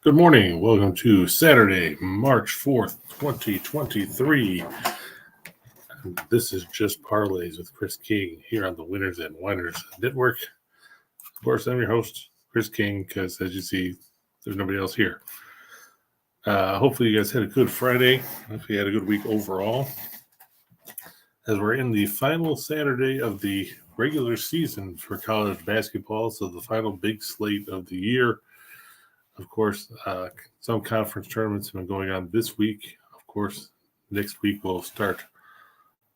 Good morning. Welcome to Saturday, March 4th, 2023. This is Just Parlays with Chris King here on the Winners and Winers Network. Of course, I'm your host, Chris King, because as you see, there's nobody else here. Hopefully you guys had a good Friday. Hopefully you had a good week overall. As we're in the final Saturday of the regular season for college basketball, so the final big slate of the year. Of course, some conference tournaments have been going on this week. Of course, next week we'll start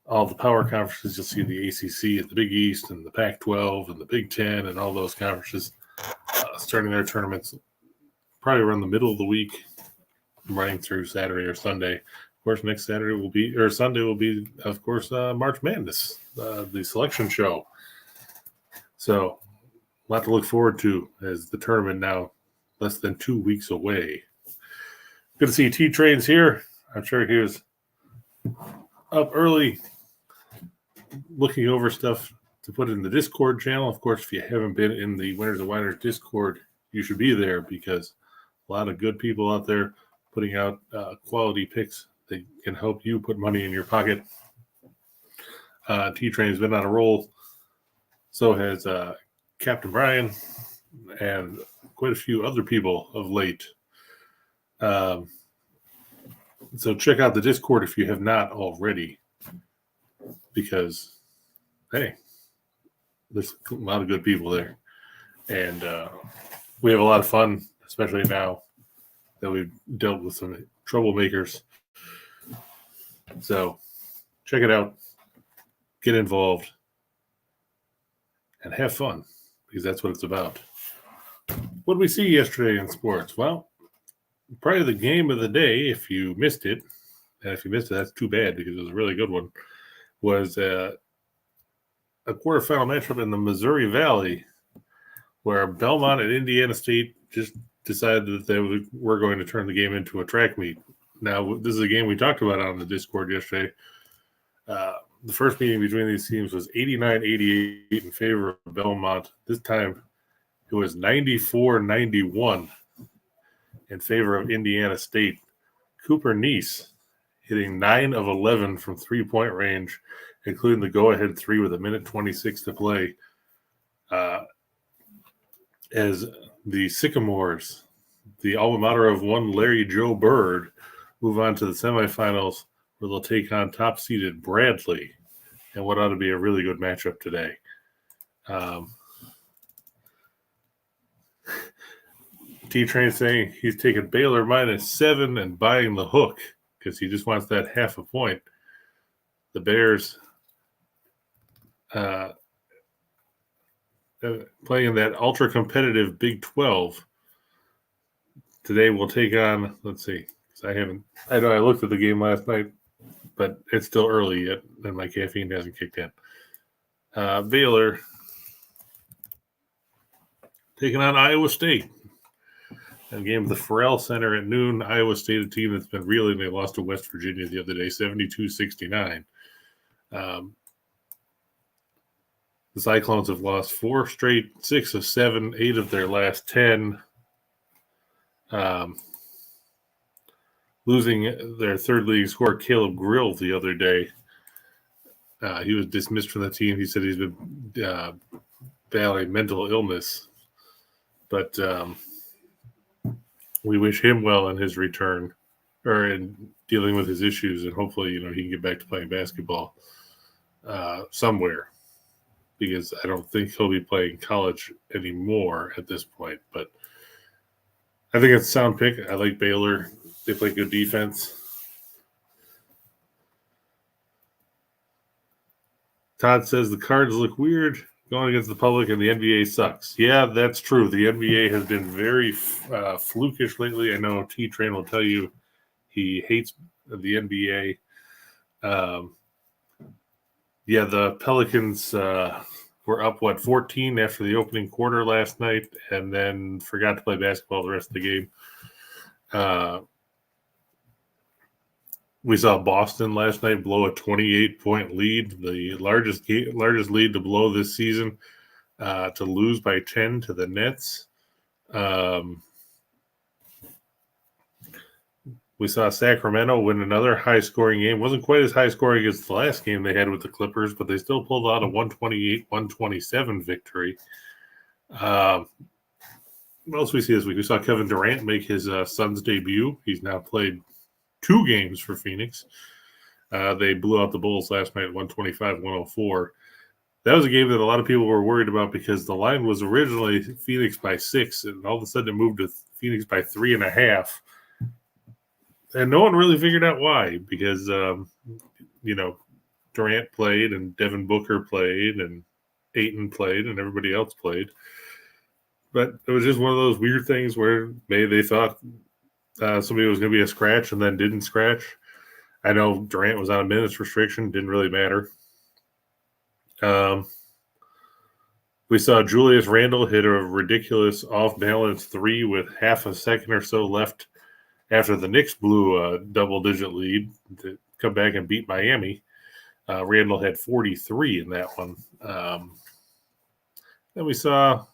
all the power conferences. You'll see the ACC and the Big East and the Pac-12 and the Big Ten and all those conferences starting their tournaments probably around the middle of the week, running through Saturday or Sunday. Of course, next Sunday will be, of course, March Madness, the selection show. So, a lot to look forward to as the tournament now less than 2 weeks away. Good to see T-Train's here. I'm sure he was up early looking over stuff to put in the Discord channel. Of course, if you haven't been in the Winners and Winers Discord, you should be there because a lot of good people out there putting out quality picks that can help you put money in your pocket. T-Train's been on a roll. So has Captain Brian and quite a few other people of late. So check out the Discord if you have not already, because, hey, there's a lot of good people there. And we have a lot of fun, especially now that we've dealt with some troublemakers. So check it out, get involved, and have fun, because that's what it's about. What did we see yesterday in sports? Well, probably the game of the day, if you missed it, and if you missed it, that's too bad because it was a really good one, was a quarterfinal matchup in the Missouri Valley where Belmont and Indiana State just decided that they were going to turn the game into a track meet. Now, this is a game we talked about on the Discord yesterday. The first meeting between these teams was 89-88 in favor of Belmont. This time, it was 94-91 in favor of Indiana State. Cooper Neese hitting 9 of 11 from three-point range, including the go-ahead three with 1:26 to play. As the Sycamores, the alma mater of one Larry Joe Bird, move on to the semifinals where they'll take on top-seeded Bradley and what ought to be a really good matchup today. T-Train saying he's taking Baylor -7 and buying the hook because he just wants that half a point. The Bears playing in that ultra-competitive Big 12 today will take on, let's see, because I know I looked at the game last night, but it's still early yet, and my caffeine hasn't kicked in. Baylor taking on Iowa State. A game at the Farrell Center at noon. Iowa State, a team that's been reeling. They lost to West Virginia the other day, 72-69. The Cyclones have lost 4 straight, 6 of 7, 8 of their last 10. Losing their third leading scorer, Caleb Grill, the other day. He was dismissed from the team. He said he's been battling mental illness. But we wish him well in his return or in dealing with his issues. And hopefully, he can get back to playing basketball somewhere, because I don't think he'll be playing college anymore at this point. But I think it's a sound pick. I like Baylor. They play good defense. Todd says the Cards look weird going against the public, and the NBA sucks. Yeah, that's true. The NBA has been very flukish lately. I know T-Train will tell you he hates the NBA. The Pelicans were up, 14 after the opening quarter last night, and then forgot to play basketball the rest of the game. We saw Boston last night blow a 28-point lead, the largest lead to blow this season, to lose by 10 to the Nets. We saw Sacramento win another high-scoring game. Wasn't quite as high-scoring as the last game they had with the Clippers, but they still pulled out a 128-127 victory. What else we see this week? We saw Kevin Durant make his Suns debut. He's now played 2 games for Phoenix. They blew out the Bulls last night, 125-104. That was a game that a lot of people were worried about because the line was originally Phoenix by 6, and all of a sudden it moved to Phoenix by 3.5. And no one really figured out why, because, Durant played and Devin Booker played and Ayton played and everybody else played. But it was just one of those weird things where maybe they thought somebody was going to be a scratch and then didn't scratch. I know Durant was on a minutes restriction, didn't really matter. We saw Julius Randle hit a ridiculous off-balance 3 with half a second or so left after the Knicks blew a double-digit lead to come back and beat Miami. Randle had 43 in that one. Then we saw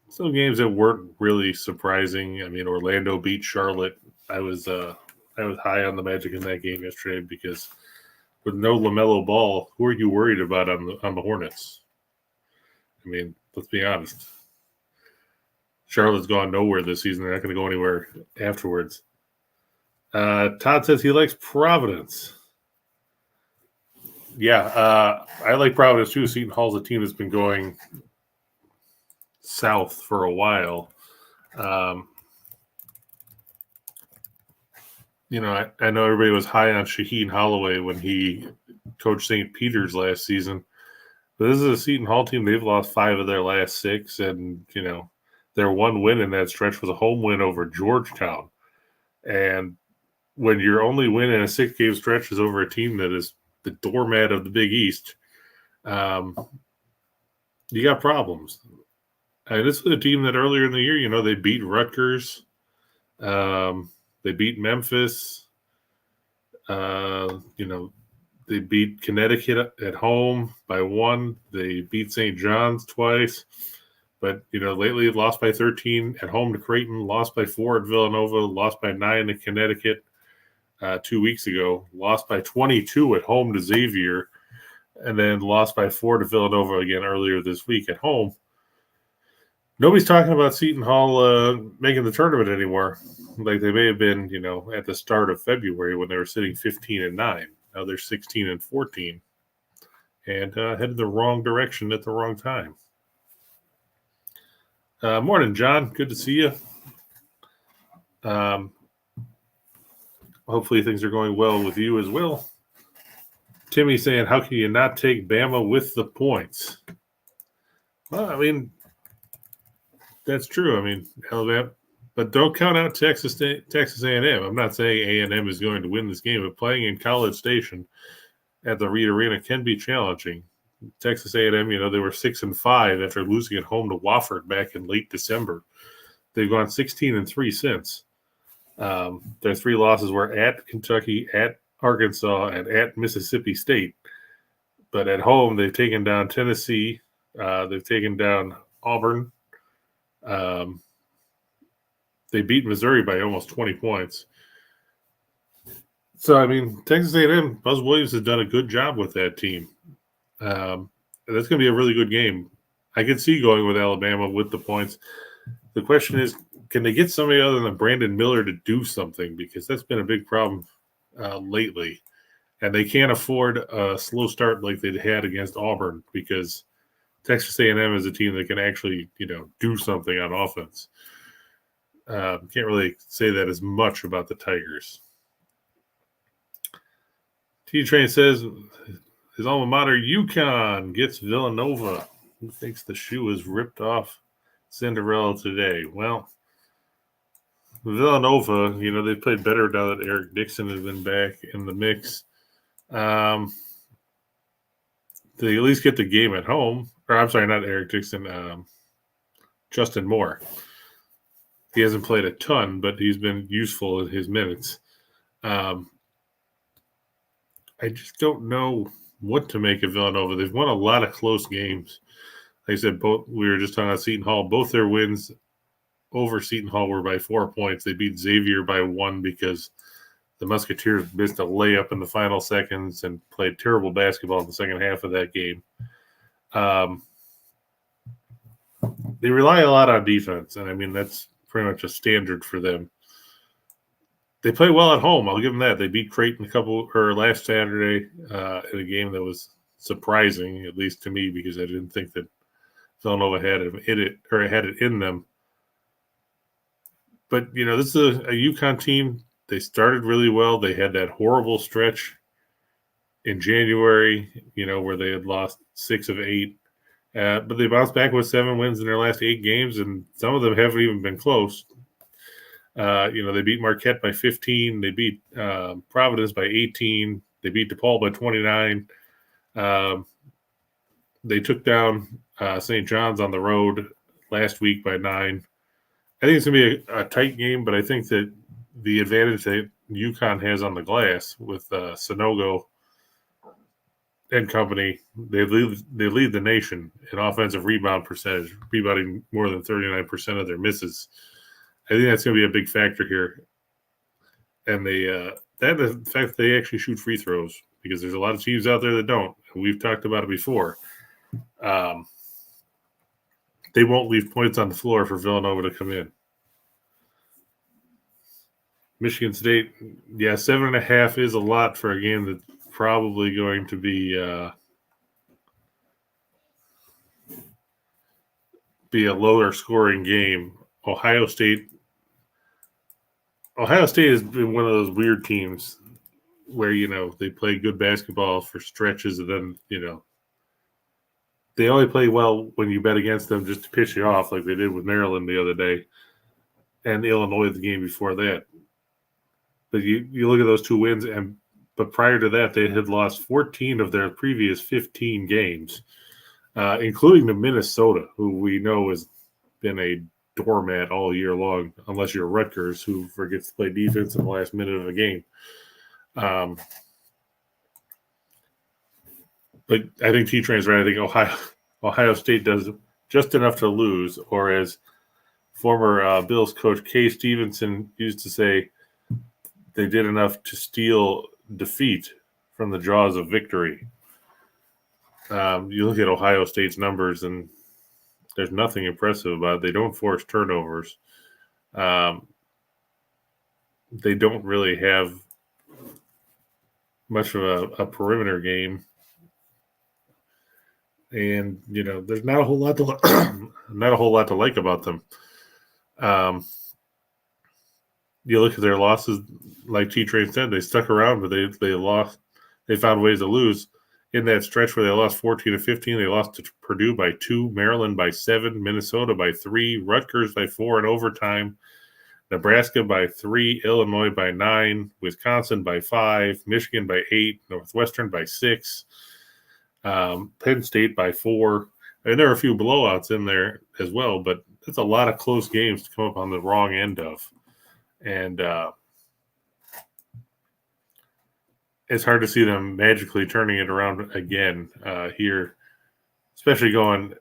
some games that weren't really surprising. I mean, Orlando beat Charlotte. I was high on the Magic in that game yesterday because with no LaMelo Ball, who are you worried about on the Hornets? I mean, let's be honest. Charlotte's gone nowhere this season. They're not going to go anywhere afterwards. Todd says he likes Providence. Yeah, I like Providence too. Seton Hall's a team that's been going south for a while. I know everybody was high on Shaheen Holloway when he coached St. Peter's last season. But this is a Seton Hall team. They've lost 5 of their last 6, and, their one win in that stretch was a home win over Georgetown. And when your only win in a 6-game stretch is over a team that is the doormat of the Big East, you got problems. This is a team that earlier in the year, they beat Rutgers. They beat Memphis. They beat Connecticut at home by 1. They beat St. John's twice. But, lately lost by 13 at home to Creighton, lost by 4 at Villanova, lost by 9 to Connecticut 2 weeks ago, lost by 22 at home to Xavier, and then lost by 4 to Villanova again earlier this week at home. Nobody's talking about Seton Hall making the tournament anymore, like they may have been, at the start of February when they were sitting 15-9. Now they're 16-14, and headed the wrong direction at the wrong time. Morning, John. Good to see you. Hopefully things are going well with you as well. Timmy saying, how can you not take Bama with the points? Well, I mean, that's true. I mean, Alabama, but don't count out Texas A&M. I'm not saying A&M is going to win this game, but playing in College Station at the Reed Arena can be challenging. Texas A&M, they were 6-5 after losing at home to Wofford back in late December. They've gone 16-3 since. Their 3 losses were at Kentucky, at Arkansas, and at Mississippi State. But at home, they've taken down Tennessee. They've taken down Auburn. They beat Missouri by almost 20 points. So, I mean, Texas A&M, Buzz Williams has done a good job with that team. That's going to be a really good game. I could see going with Alabama with the points. The question is, can they get somebody other than Brandon Miller to do something? Because that's been a big problem lately. And they can't afford a slow start like they had against Auburn because Texas A&M is a team that can actually, do something on offense. Can't really say that as much about the Tigers. T-Train says his alma mater, UConn, gets Villanova. Who thinks the shoe is ripped off Cinderella today? Well, Villanova, they played better now that Eric Dixon has been back in the mix. They at least get the game at home. Or I'm sorry, not Eric Dixon, Justin Moore. He hasn't played a ton, but he's been useful in his minutes. I just don't know what to make of Villanova. They've won a lot of close games. Like I said, we were just talking about Seton Hall. Both their wins over Seton Hall were by 4 points. They beat Xavier by 1 because the Musketeers missed a layup in the final seconds and played terrible basketball in the second half of that game. They rely a lot on defense, and I mean that's pretty much a standard for them. They play well at home. I'll give them that. They beat Creighton last Saturday in a game that was surprising, at least to me, because I didn't think that Villanova had it in them. But this is a UConn team. They started really well. They had that horrible stretch in January, where they had lost 6 of 8. But they bounced back with 7 wins in their last 8 games, and some of them haven't even been close. They beat Marquette by 15. They beat Providence by 18. They beat DePaul by 29. They took down St. John's on the road last week by 9. I think it's going to be a tight game, but I think that the advantage that UConn has on the glass with Sonogo and company, they lead the nation in offensive rebound percentage, rebounding more than 39% of their misses. I think that's going to be a big factor here. And the fact that they actually shoot free throws, because there's a lot of teams out there that don't. And we've talked about it before. They won't leave points on the floor for Villanova to come in. Michigan State, 7.5 is a lot for a game that's probably going to be a lower scoring game. Ohio State has been one of those weird teams where, they play good basketball for stretches and then, they only play well when you bet against them just to piss you off like they did with Maryland the other day and Illinois the game before that. But you look at those 2 wins, but prior to that, they had lost 14 of their previous 15 games, including to Minnesota, who we know has been a doormat all year long, unless you're Rutgers, who forgets to play defense in the last minute of a game. But I think T-Train's right. I think Ohio State does just enough to lose, or as former Bills coach Kay Stevenson used to say, they did enough to steal defeat from the jaws of victory. You look at Ohio State's numbers, and there's nothing impressive about it. They don't force turnovers. They don't really have much of a perimeter game. And there's not a whole lot to like about them. You look at their losses, like T-Train said, they stuck around, but they lost. They found ways to lose. In that stretch where they lost 14 to 15, they lost to Purdue by 2, Maryland by 7, Minnesota by 3, Rutgers by 4 in overtime, Nebraska by 3, Illinois by 9, Wisconsin by 5, Michigan by 8, Northwestern by 6. Penn State by 4. And there are a few blowouts in there as well, but it's a lot of close games to come up on the wrong end of. And it's hard to see them magically turning it around again here, especially going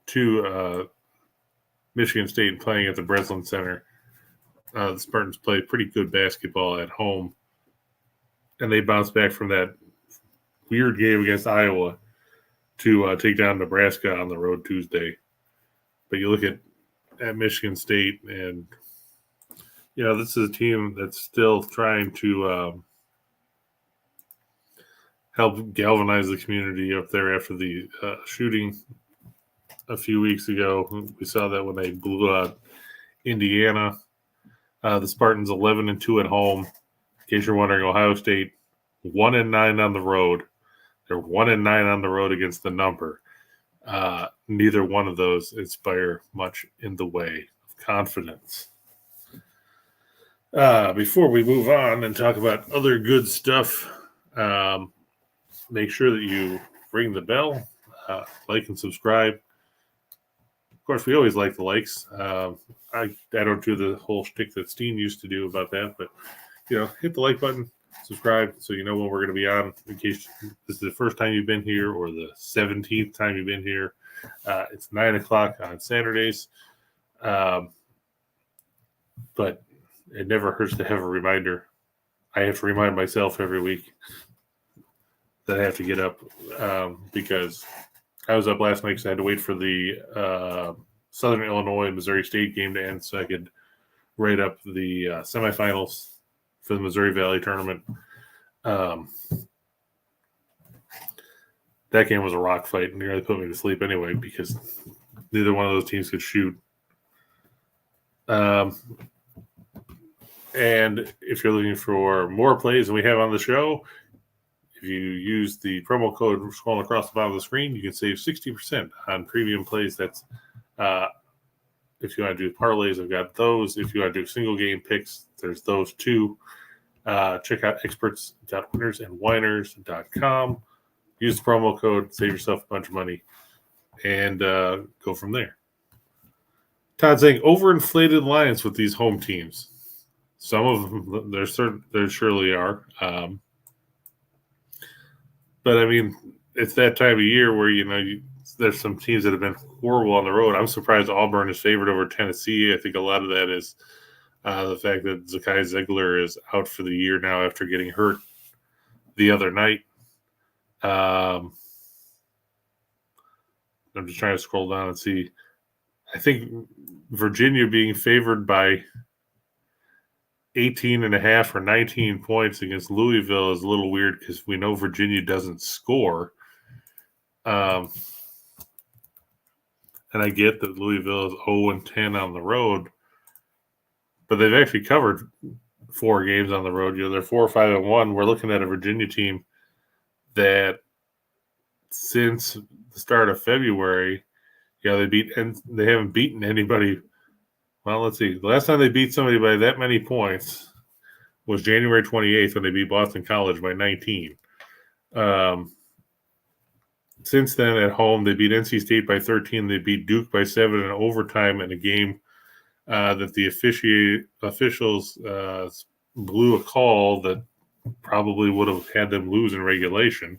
to Michigan State and playing at the Breslin Center. The Spartans play pretty good basketball at home, and they bounced back from that weird game against Iowa to take down Nebraska on the road Tuesday. But you look at Michigan State, and this is a team that's still trying to help galvanize the community up there after the shooting a few weeks ago. We saw that when they blew out Indiana. The Spartans 11-2 at home. In case you're wondering, Ohio State 1-9 on the road. They're 1-9 on the road against the number. Neither one of those inspire much in the way of confidence. Before we move on and talk about other good stuff, make sure that you ring the bell, like and subscribe. Of course, we always like the likes. I don't do the whole shtick that Steen used to do about that, but hit the like button, subscribe, so you know when we're going to be on. In case this is the first time you've been here or the 17th time you've been here, it's 9:00 on Saturdays. but it never hurts to have a reminder. I have to remind myself every week that I have to get up because I was up last night because I had to wait for the Southern Illinois Missouri State game to end so I could write up the semifinals for the Missouri Valley tournament. That game was a rock fight and nearly put me to sleep anyway because neither one of those teams could shoot. And if you're looking for more plays than we have on the show, if you use the promo code scrolling across the bottom of the screen, you can save 60% on premium plays. That's if you want to do parlays, I've got those. If you want to do single game picks, there's those too. Check out experts.winnersandwhiners.com. Use the promo code, save yourself a bunch of money, and go from there. Todd saying overinflated lines with these home teams. Some of them, there surely are. But, I mean, it's that time of year where, there's some teams that have been horrible on the road. I'm surprised Auburn is favored over Tennessee. I think a lot of that is the fact that Zakai Ziegler is out for the year now after getting hurt the other night. I'm just trying to scroll down and see. I think Virginia being favored by 18.5 or 19 points against Louisville is a little weird because we know Virginia doesn't score. And I get that Louisville is 0-10 on the road, but they've actually covered 4 games on the road. They're 4-5-1. We're looking at a Virginia team that since the start of February, they haven't beaten anybody. Well, let's see. The last time they beat somebody by that many points was January 28th when they beat Boston College by 19. Since then, at home, they beat NC State by 13. They beat Duke by 7 in overtime in a game that the officials blew a call that probably would have had them lose in regulation.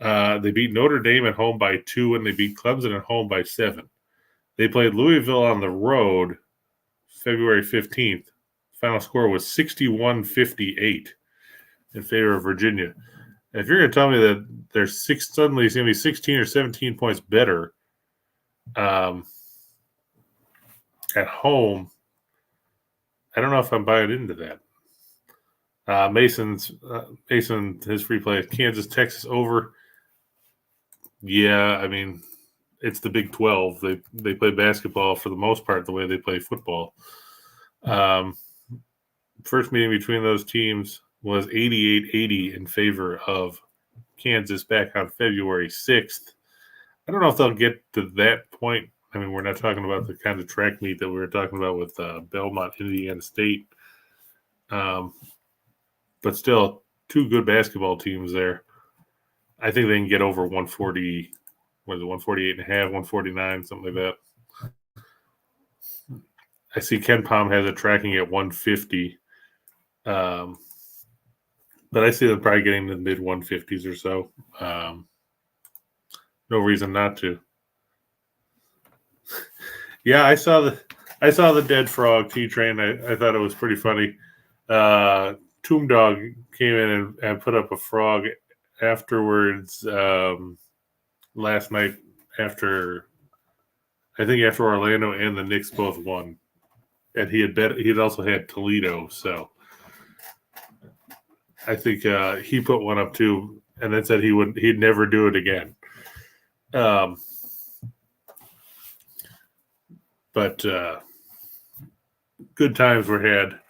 They beat Notre Dame at home by 2, and they beat Clemson at home by 7. They played Louisville on the road February 15th. Final score was 61-58 in favor of Virginia. If you're going to tell me that there's suddenly it's going to be 16 or 17 points better at home, I don't know if I'm buying into that. Mason, his free play, Kansas, Texas over. Yeah, I mean, it's the Big 12. They play basketball for the most part the way they play football. First meeting between those teams was 88-80 in favor of Kansas back on February 6th. I don't know if they'll get to that point. I mean, we're not talking about the kind of track meet that we were talking about with Belmont, Indiana State. But still, 2 good basketball teams there. I think they can get over 140, 148.5, 149, something like that. I see Ken Palm has it tracking at 150. But I see them probably getting to the mid 150s or so. No reason not to. Yeah, I saw the dead frog T-Train. I thought it was pretty funny. Tomb Dog came in and put up a frog afterwards last night after Orlando and the Knicks both won. And he'd also had Toledo, so I think he put one up too, and then said he'd never do it again. But good times were had.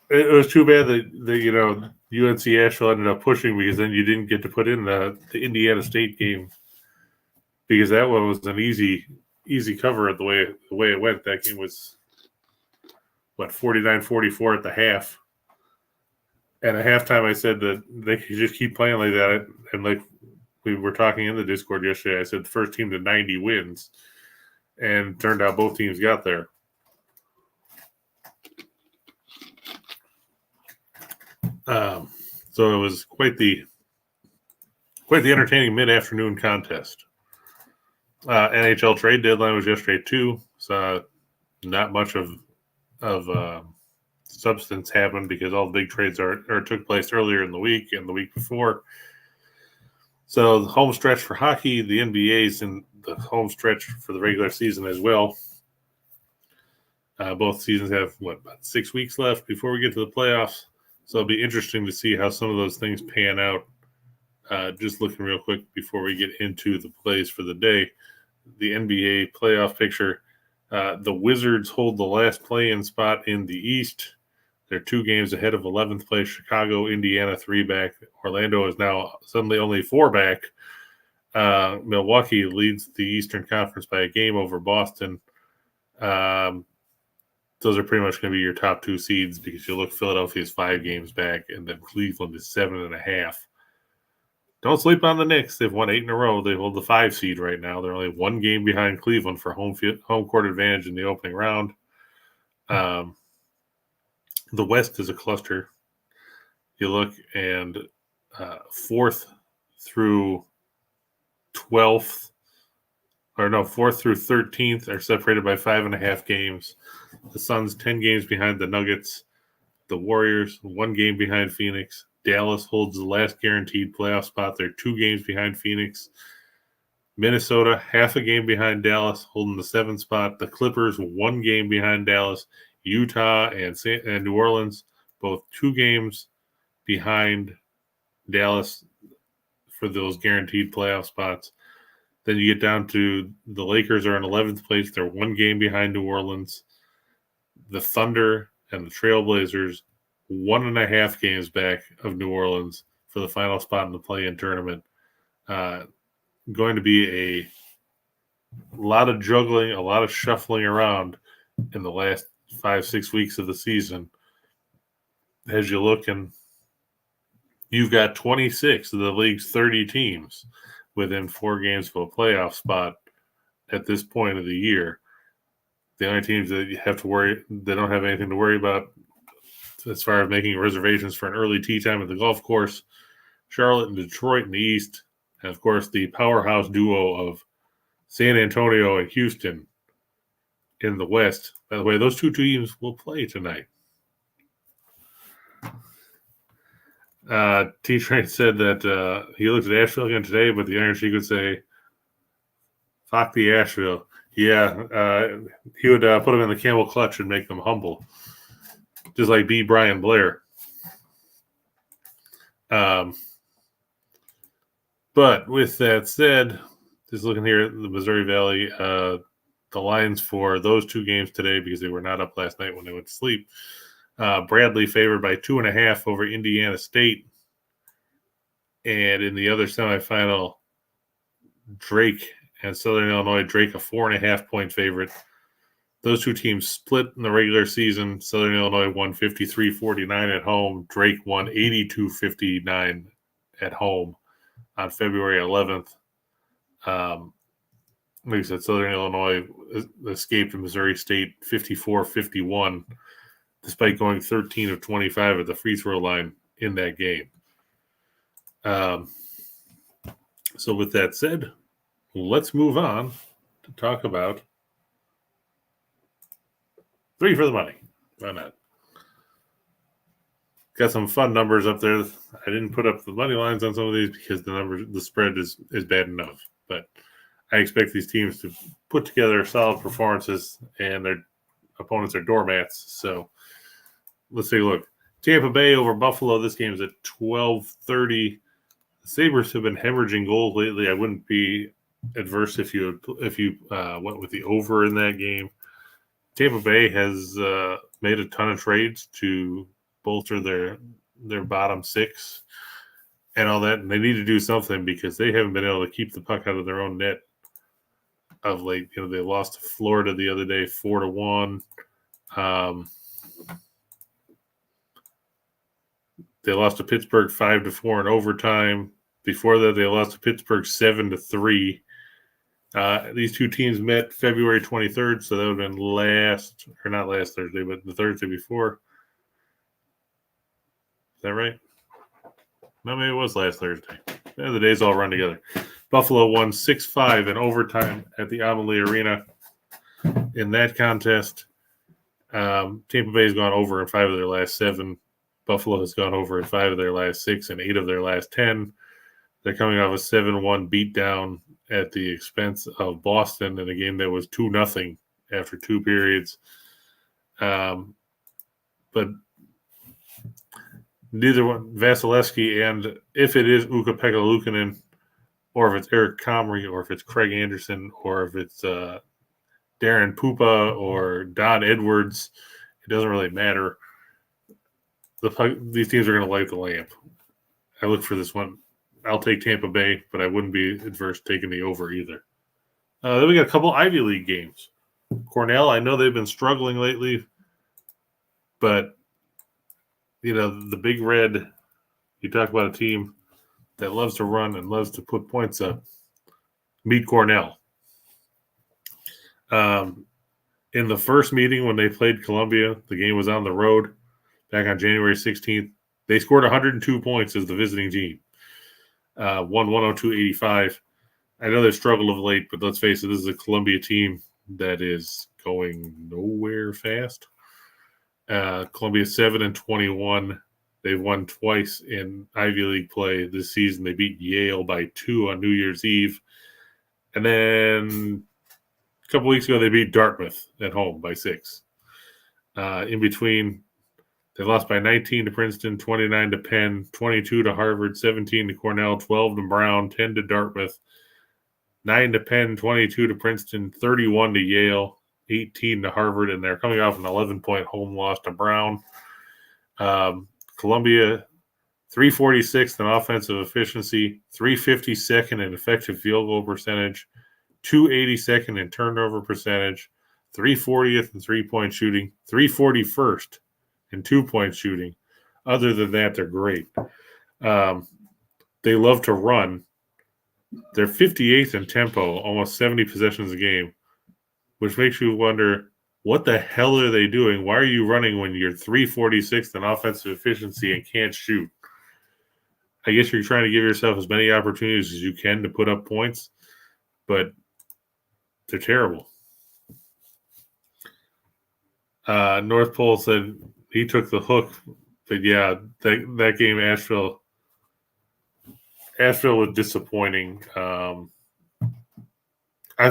It was too bad that UNC Asheville ended up pushing because then you didn't get to put in the Indiana State game because that one was an easy cover the way it went. That game was 49-44 at the half. And at halftime, I said that they could just keep playing like that. And like we were talking in the Discord yesterday, I said the first team to 90 wins. And turned out both teams got there. So it was quite the entertaining mid-afternoon contest. NHL trade deadline was yesterday too. So not much of substance happened because all the big trades took place earlier in the week and the week before. So the home stretch for hockey, the NBA's in the home stretch for the regular season as well. Both seasons have, about 6 weeks left before we get to the playoffs. So it'll be interesting to see how some of those things pan out. Just looking real quick before we get into the plays for the day. The NBA playoff picture. The Wizards hold the last play-in spot in the East. They're 2 games ahead of 11th place Chicago, Indiana 3 back. Orlando is now suddenly only 4 back. Milwaukee leads the Eastern Conference by a game over Boston. Those are pretty much going to be your top 2 seeds because you look, Philadelphia's 5 games back, and then Cleveland is 7.5. Don't sleep on the Knicks. They've won 8 in a row. They hold the 5 seed right now. They're only 1 game behind Cleveland for home court advantage in the opening round. The West is a cluster. You look, and 4th through 12th, or no, 4th through 13th are separated by 5.5 games. The Suns 10 games behind the Nuggets. The Warriors 1 game behind Phoenix. Dallas holds the last guaranteed playoff spot. They're 2 games behind Phoenix. Minnesota, half a game behind Dallas, holding the 7th spot. The Clippers, 1 game behind Dallas. Utah and New Orleans, both 2 games behind Dallas for those guaranteed playoff spots. Then you get down to the Lakers are in 11th place. They're 1 game behind New Orleans. The Thunder and the Trailblazers, 1.5 games back of New Orleans for the final spot in the play-in tournament. Going to be a lot of juggling, a lot of shuffling around in the last 5-6 weeks of the season. As you look, and you've got 26 of the league's 30 teams within 4 games of a playoff spot at this point of the year. The only teams that you have to worry, they don't have anything to worry about as far as making reservations for an early tee time at the golf course. Charlotte and Detroit in the East, and of course the powerhouse duo of San Antonio and Houston in the West. By the way, those 2 teams will play tonight. T-Train said that he looked at Asheville again today, but the Iron Sheik would say, "Fuck the Asheville." Yeah, he would put them in the camel clutch and make them humble, just like B. Brian Blair. But with that said, just looking here at the Missouri Valley, the lines for those 2 games today, because they were not up last night when they went to sleep. Bradley favored by 2.5 over Indiana State. And in the other semifinal, Drake and Southern Illinois. Drake a 4.5-point favorite. Those 2 teams split in the regular season. Southern Illinois won 53-49 at home. Drake won 82-59 at home on February 11th. Like I said, Southern Illinois escaped Missouri State 54-51, despite going 13 of 25 at the free throw line in that game. So with that said, let's move on to talk about 3 for the money. Why not? Got some fun numbers up there. I didn't put up the money lines on some of these because the spread is bad enough. But I expect these teams to put together solid performances, and their opponents are doormats. So let's take a look. Tampa Bay over Buffalo. This game is at 12:30. The Sabres have been hemorrhaging goals lately. I wouldn't be adverse if you went with the over in that game. Tampa Bay has made a ton of trades to bolster their bottom 6 and all that, and they need to do something because they haven't been able to keep the puck out of their own net of late. They lost to Florida the other day 4-1. They lost to Pittsburgh 5-4 in overtime. Before that, they lost to Pittsburgh 7-3. These 2 teams met February 23rd, so that would have been not last Thursday, but the Thursday before. Is that right? No, maybe it was last Thursday. Yeah, the days all run together. Buffalo won 6-5 in overtime at the Amalie Arena in that contest. Tampa Bay has gone over in 5 of their last 7. Buffalo has gone over in 5 of their last 6 and 8 of their last 10. They're coming off a 7-1 beatdown at the expense of Boston in a game that was 2-0 after 2 periods. But neither one, Vasilevsky, and if it is Ukko-Pekka Luukkonen, or if it's Eric Comrie, or if it's Craig Anderson, or if it's Darren Pupa or Don Edwards, it doesn't really matter. These teams are going to light the lamp. I look for this one. I'll take Tampa Bay, but I wouldn't be adverse to taking the over either. Then we got a couple Ivy League games. Cornell, I know they've been struggling lately, but, the Big Red, you talk about a team that loves to run and loves to put points up. Meet Cornell. In the first meeting when they played Columbia, the game was on the road back on January 16th. They scored 102 points as the visiting team. Won 102-85. I know they've struggled of late, but let's face it, this is a Columbia team that is going nowhere fast. Columbia 7-21. They've won twice in Ivy League play this season. They beat Yale by 2 on New Year's Eve. And then a couple weeks ago, they beat Dartmouth at home by 6. In between, they lost by 19 to Princeton, 29 to Penn, 22 to Harvard, 17 to Cornell, 12 to Brown, 10 to Dartmouth, 9 to Penn, 22 to Princeton, 31 to Yale, 18 to Harvard, and they're coming off an 11-point home loss to Brown. Columbia, 346th in offensive efficiency, 352nd in effective field goal percentage, 282nd in turnover percentage, 340th in three-point shooting, 341st in two-point shooting. Other than that, they're great. They love to run. They're 58th in tempo, almost 70 possessions a game, which makes you wonder, what the hell are they doing? Why are you running when you're 346th in offensive efficiency and can't shoot? I guess you're trying to give yourself as many opportunities as you can to put up points, but they're terrible. North Pole said he took the hook, but yeah, that game, Asheville was disappointing. I'm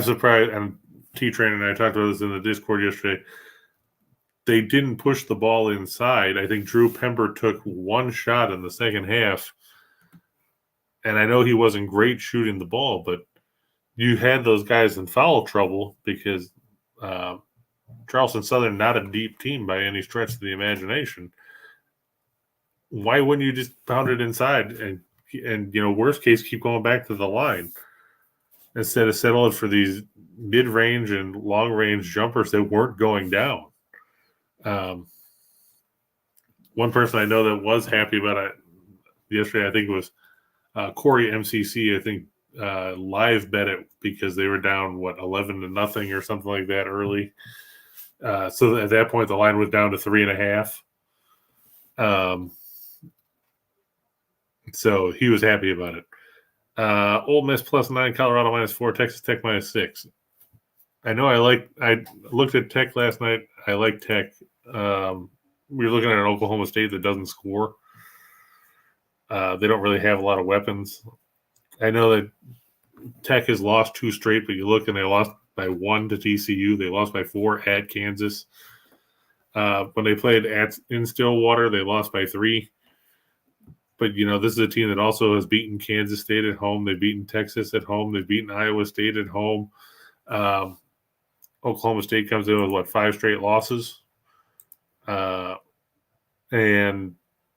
surprised, and T-Train and I talked about this in the Discord yesterday. They didn't push the ball inside. I think Drew Pember took one shot in the second half, and I know he wasn't great shooting the ball, but you had those guys in foul trouble because Charleston Southern, not a deep team by any stretch of the imagination. Why wouldn't you just pound it inside and worst case, keep going back to the line instead of settling for these mid-range and long-range jumpers that weren't going down? One person I know that was happy about it yesterday, I think it was Corey MCC, I think live bet it because they were down, 11-0 or something like that early. So at that point, the line was down to 3.5. So he was happy about it. Ole Miss +9, Colorado -4, Texas Tech -6. I know I looked at Tech last night. I like Tech. We were looking at an Oklahoma State that doesn't score. They don't really have a lot of weapons. I know that Tech has lost 2 straight, but you look and they lost by 1 to TCU. They lost by 4 at Kansas. When they played in Stillwater, they lost by 3. But, this is a team that also has beaten Kansas State at home. They've beaten Texas at home. They've beaten Iowa State at home. Oklahoma State comes in with, 5 straight losses? And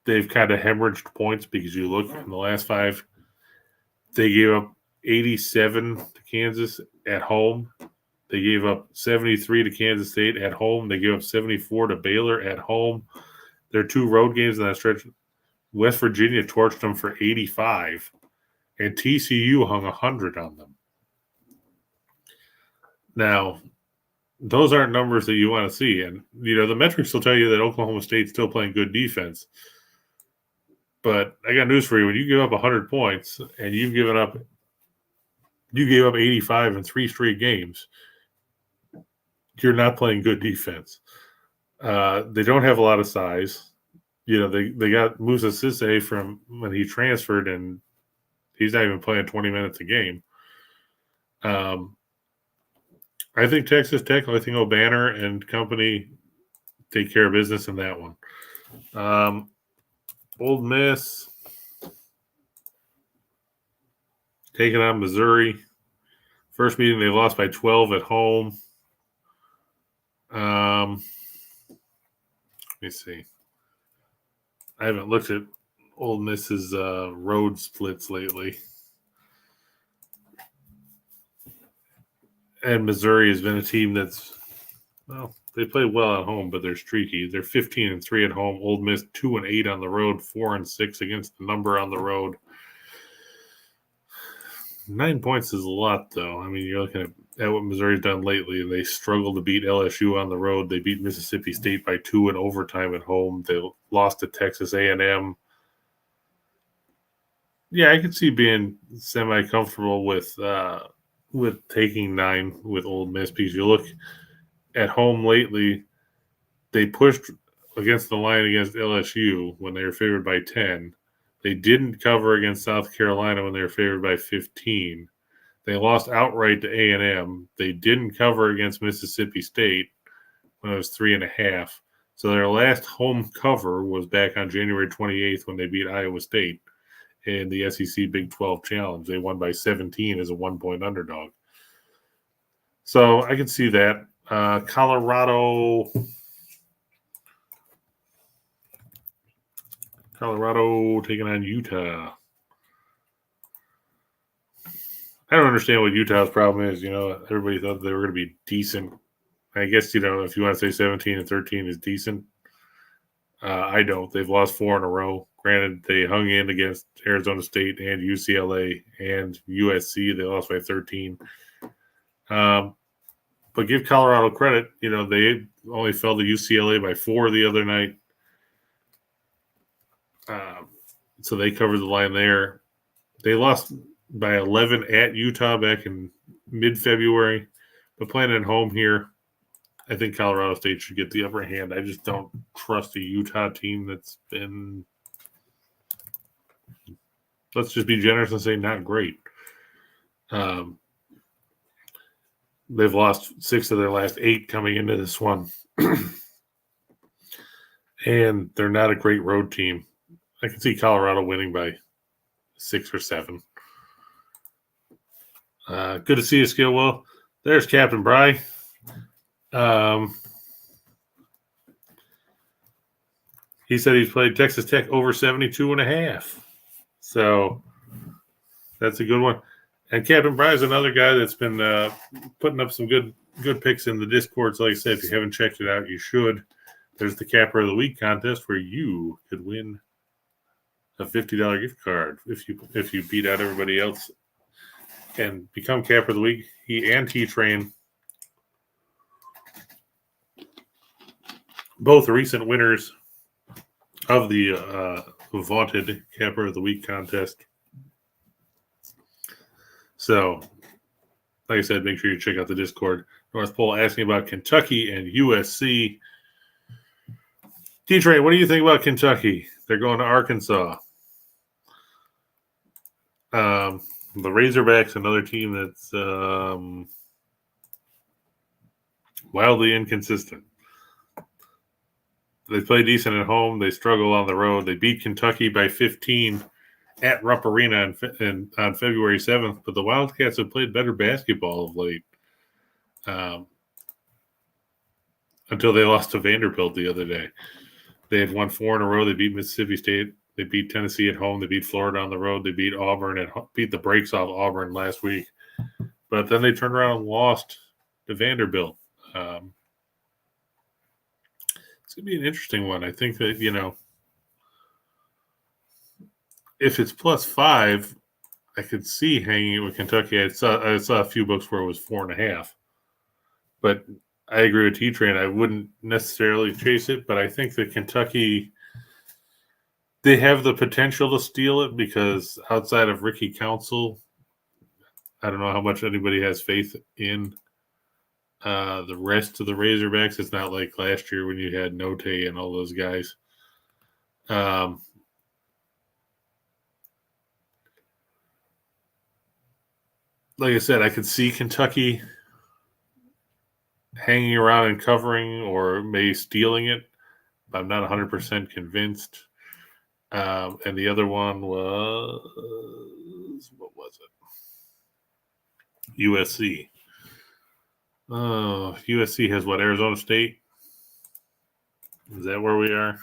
they've kind of hemorrhaged points because you look in the last 5, they gave up 87 to Kansas at home. They gave up 73 to Kansas State at home. They gave up 74 to Baylor at home. Their 2 road games in that stretch, West Virginia torched them for 85, and TCU hung 100 on them. Now, those aren't numbers that you want to see. And, the metrics will tell you that Oklahoma State's still playing good defense. But I got news for you. When you give up 100 points and you gave up 85 in 3 straight games, you're not playing good defense. They don't have a lot of size. They got Musa Sisse from when he transferred, and he's not even playing 20 minutes a game. I think Texas Tech, I think O'Banner and company take care of business in that one. Ole Miss taking on Missouri. First meeting, they lost by 12 at home. Let me see. I haven't looked at Ole Miss's road splits lately. And Missouri has been a team that's, they play well at home, but they're streaky. They're 15-3 at home. Ole Miss 2-8 on the road, 4-6 against the number on the road. 9 points is a lot, though. I mean, you're looking at what Missouri's done lately. They struggled to beat LSU on the road. They beat Mississippi State by 2 in overtime at home. They lost to Texas A&M. Yeah, I could see being semi-comfortable with taking 9 with Ole Miss, because you look at home lately, they pushed against the line against LSU when they were favored by 10. They didn't cover against South Carolina when they were favored by 15. They lost outright to A&M. They didn't cover against Mississippi State when it was 3.5. So their last home cover was back on January 28th when they beat Iowa State in the SEC Big 12 Challenge. They won by 17 as a 1-point underdog. So I can see that. Colorado taking on Utah. I don't understand what Utah's problem is. Everybody thought they were going to be decent. I guess, if you want to say 17-13 is decent. I don't. They've lost 4 in a row. Granted, they hung in against Arizona State and UCLA and USC. They lost by 13. But give Colorado credit. They only fell to UCLA by 4 the other night. So they covered the line there. They lost by 11 at Utah back in mid-February. But playing at home here, I think Colorado State should get the upper hand. I just don't trust a Utah team that's been, let's just be generous and say, not great. They've lost 6 of their last 8 coming into this one. And they're not a great road team. I can see Colorado winning by 6 or 7. Good to see you, Skillwell. There's Captain Bry. He said he's played Texas Tech over 72.5. So that's a good one. And Captain Bry is another guy that's been putting up some good picks in the Discord. So like I said, if you haven't checked it out, you should. There's the Capper of the Week contest where you could win a $50 gift card if you beat out everybody else and become Capper of the Week. He and T-Train, both recent winners of the vaunted Capper of the Week contest. So, like I said, make sure you check out the Discord. North Pole asking about Kentucky and USC. T-Train, what do you think about Kentucky? They're going to Arkansas. The Razorbacks, another team that's wildly inconsistent. They play decent at home. They struggle on the road. They beat Kentucky by 15 at Rupp Arena on February 7th, but the Wildcats have played better basketball of late until they lost to Vanderbilt the other day. They had won 4 in a row. They beat Mississippi State. They beat Tennessee at home. They beat Florida on the road. They beat Auburn and beat the brakes off Auburn last week. But then they turned around and lost to Vanderbilt. It's going to be an interesting one. I think that, if it's +5, I could see hanging it with Kentucky. I saw a few books where it was 4.5. But I agree with T-Train. I wouldn't necessarily chase it, but I think that Kentucky, they have the potential to steal it because outside of Ricky Council, I don't know how much anybody has faith in The rest of the Razorbacks, it's not like last year when you had Note and all those guys. Like I said, I could see Kentucky hanging around and covering or maybe stealing it, but I'm not 100% convinced. And the other one was, what was it? USC. Oh, USC has what, Arizona State? Is that where we are?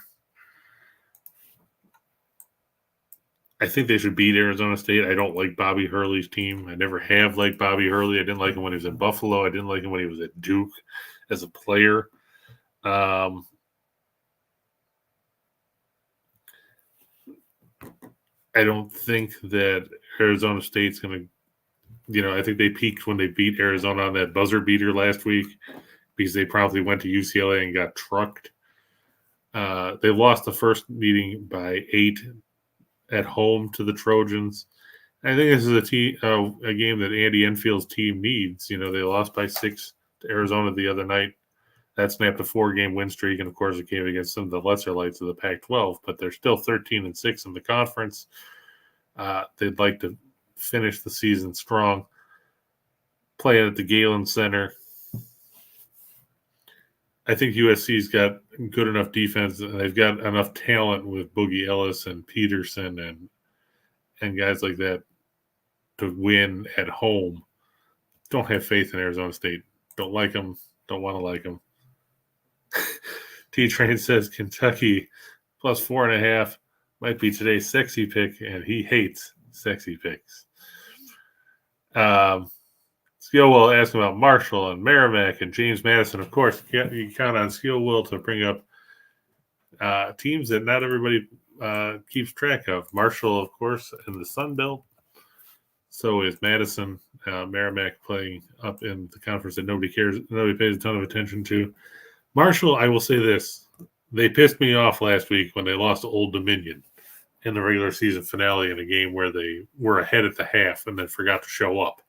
I think they should beat Arizona State. I don't like Bobby Hurley's team. I never have liked Bobby Hurley. I didn't like him when he was in Buffalo. I didn't like him when he was at Duke as a player. I don't think that Arizona State's going to, I think they peaked when they beat Arizona on that buzzer beater last week because they probably went to UCLA and got trucked. They lost the first meeting by 8 at home to the Trojans. I think this is a game that Andy Enfield's team needs. They lost by 6 to Arizona the other night. That snapped a 4-game win streak, and of course, it came against some of the lesser lights of the Pac-12. But they're still 13-6 in the conference. They'd like to finish the season strong. Playing at the Galen Center. I think USC's got good enough defense, and they've got enough talent with Boogie Ellis and Peterson and guys like that to win at home. Don't have faith in Arizona State. Don't like them. Don't want to like them. T-Train says Kentucky plus 4.5 might be today's sexy pick, and he hates sexy picks. Skill Will ask about Marshall and Merrimack and James Madison. Of course, you count on Skill Will to bring up teams that not everybody keeps track of. Marshall, of course, in the Sun Belt. So is Madison. Merrimack playing up in the conference that nobody pays a ton of attention to. Marshall, I will say this. They pissed me off last week when they lost to Old Dominion in the regular season finale in a game where they were ahead at the half and then forgot to show up.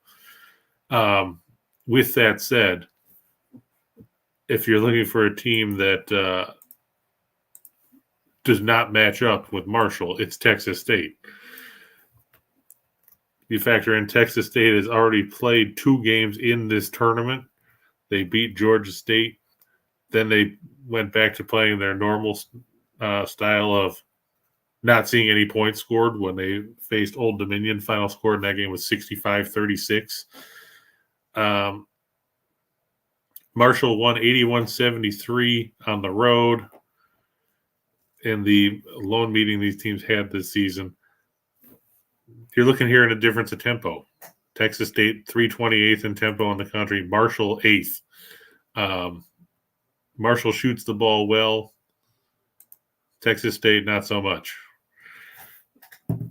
With that said, if you're looking for a team that does not match up with Marshall, it's Texas State. You factor in Texas State has already played 2 games in this tournament. They beat Georgia State. Then they went back to playing their normal style of not seeing any points scored when they faced Old Dominion. Final score in that game was 65-36. Marshall won 81-73 on the road in the lone meeting these teams had this season. You're looking here at a difference of tempo. Texas State 328th in tempo in the country. Marshall 8th. Marshall shoots the ball well. Texas State not so much.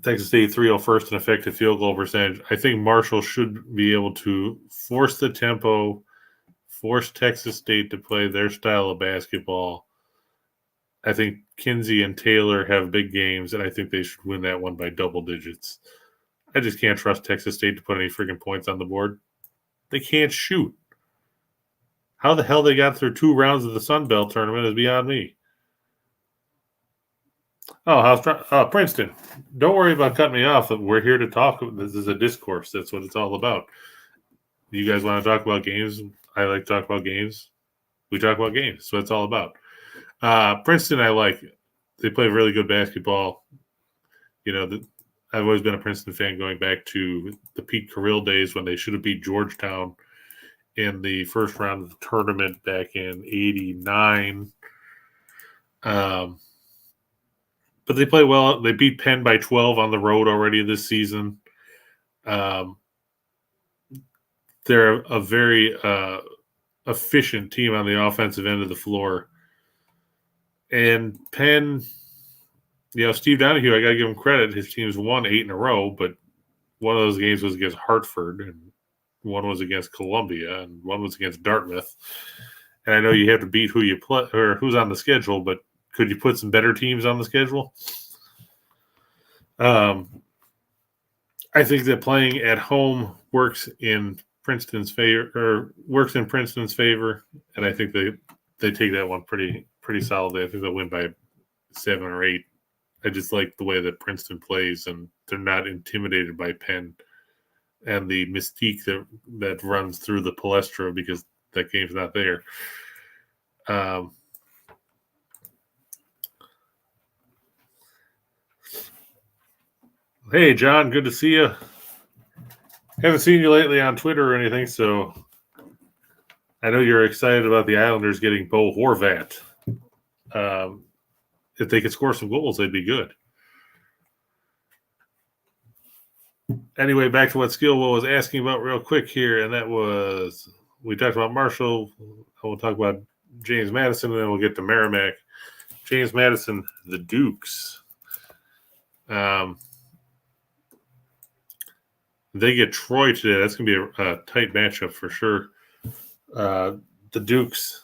Texas State 301st in effective field goal percentage. I think Marshall should be able to force the tempo, force Texas State to play their style of basketball. I think Kinsey and Taylor have big games, and I think they should win that one by double digits. I just can't trust Texas State to put any freaking points on the board. They can't shoot. How the hell they got through 2 rounds of the Sun Belt tournament is beyond me. Oh, Princeton. Don't worry about cutting me off. We're here to talk. This is a discourse. That's what it's all about. You guys want to talk about games? I like to talk about games. We talk about games. That's what it's all about. Princeton, I like. They play really good basketball. I've always been a Princeton fan going back to the Pete Carrill days when they should have beat Georgetown in the first round of the tournament back in '89. But they play well. They beat Penn by 12 on the road already this season. They're a very efficient team on the offensive end of the floor. And Penn, Steve Donahue, I got to give him credit. His team's won 8 in a row, but one of those games was against Hartford, and one was against Columbia, and one was against Dartmouth. And I know you have to beat who you play or who's on the schedule, but could you put some better teams on the schedule? I think that playing at home works in Princeton's favor, or works in Princeton's favor, and I think they take that one pretty solidly. I think they'll win by 7 or 8. I just like the way that Princeton plays, and they're not intimidated by Penn and the mystique that runs through the Palestra because that game's not there. Hey, John, good to see you. Haven't seen you lately on Twitter or anything, so I know you're excited about the Islanders getting Bo Horvat. If they could score some goals, they'd be good. Anyway, back to what Skillwell was asking about real quick here, and that was we talked about Marshall. We'll talk about James Madison, and then we'll get to Merrimack. James Madison, the Dukes. They get Troy today. That's going to be a tight matchup for sure. The Dukes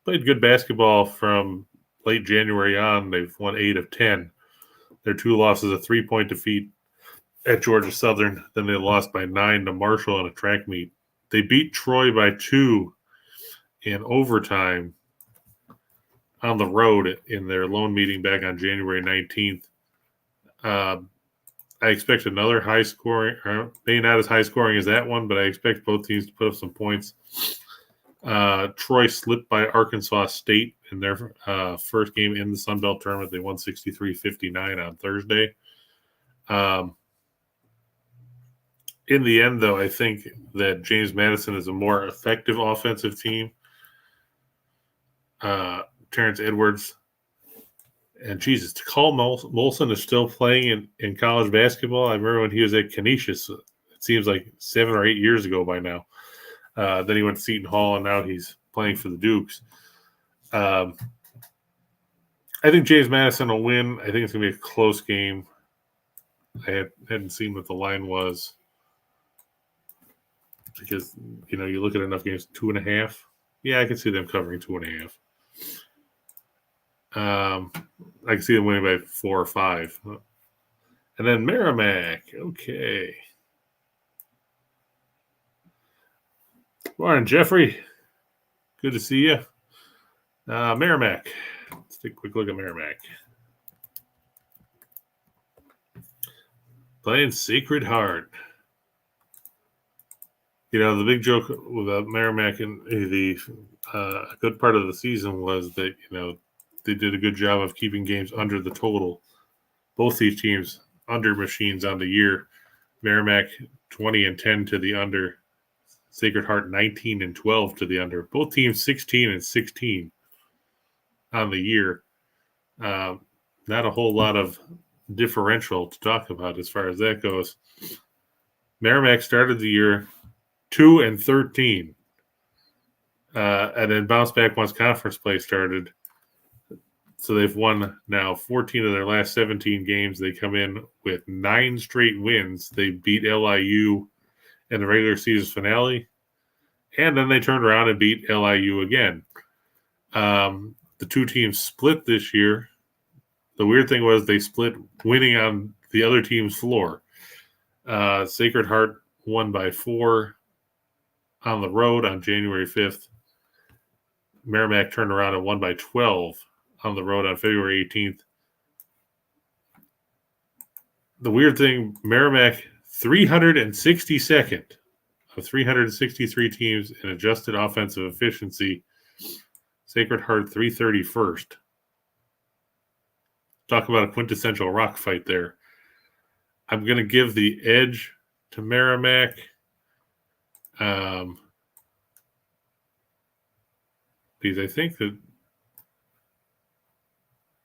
played good basketball from late January on. They've won 8 of 10. Their 2 losses, a 3-point defeat at Georgia Southern. Then they lost by 9 to Marshall in a track meet. They beat Troy by 2 in overtime on the road in their lone meeting back on January 19th. I expect another high scoring, maybe not as high scoring as that one, but I expect both teams to put up some points. Troy slipped by Arkansas State in their first game in the Sun Belt tournament. They won 63-59 on Thursday. In the end, though, I think that James Madison is a more effective offensive team. Terrence Edwards and Jesus, Cole Molson is still playing in college basketball. I remember when he was at Canisius. It seems like 7 or 8 years ago by now. Then he went to Seton Hall, and now he's playing for the Dukes. I think James Madison will win. I think it's going to be a close game. I hadn't seen what the line was because, you look at enough games, 2.5. Yeah, I can see them covering 2.5. I can see them winning by 4 or 5. And then Merrimack. Okay. Morning, Jeffrey. Good to see you. Merrimack. Let's take a quick look at Merrimack. Playing Sacred Heart. The big joke about Merrimack and the good part of the season was that, they did a good job of keeping games under the total. Both these teams under machines on the year. Merrimack 20-10 to the under. Sacred Heart 19-12 to the under. Both teams 16-16 on the year. Not a whole lot of differential to talk about as far as that goes. Merrimack started the year 2-13, and then bounced back once conference play started. So they've won now 14 of their last 17 games. They come in with 9 straight wins. They beat LIU in the regular season finale, and then they turned around and beat LIU again. The two teams split this year. The weird thing was they split winning on the other team's floor. Sacred Heart won by 4 on the road on January 5th. Merrimack turned around and won by 12 on the road on February 18th. The weird thing, Merrimack 362nd of 363 teams in adjusted offensive efficiency. Sacred Heart 331st. Talk about a quintessential rock fight there. I'm going to give the edge to Merrimack. Because I think that,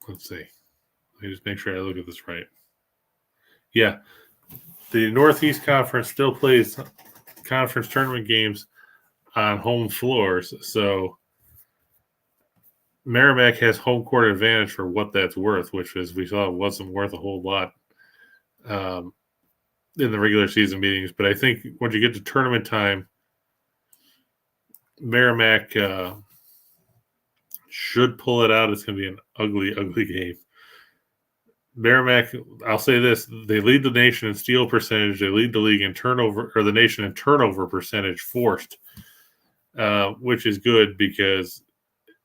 let's see. Let me just make sure I look at this right. Yeah. The Northeast Conference still plays conference tournament games on home floors. So Merrimack has home court advantage for what that's worth, which is we saw it wasn't worth a whole lot in the regular season meetings. But I think once you get to tournament time, Merrimack should pull it out. It's going to be an ugly, ugly game. Merrimack, I'll say this: they lead the nation in steal percentage. They lead the league in turnover, or the nation in turnover percentage forced, which is good because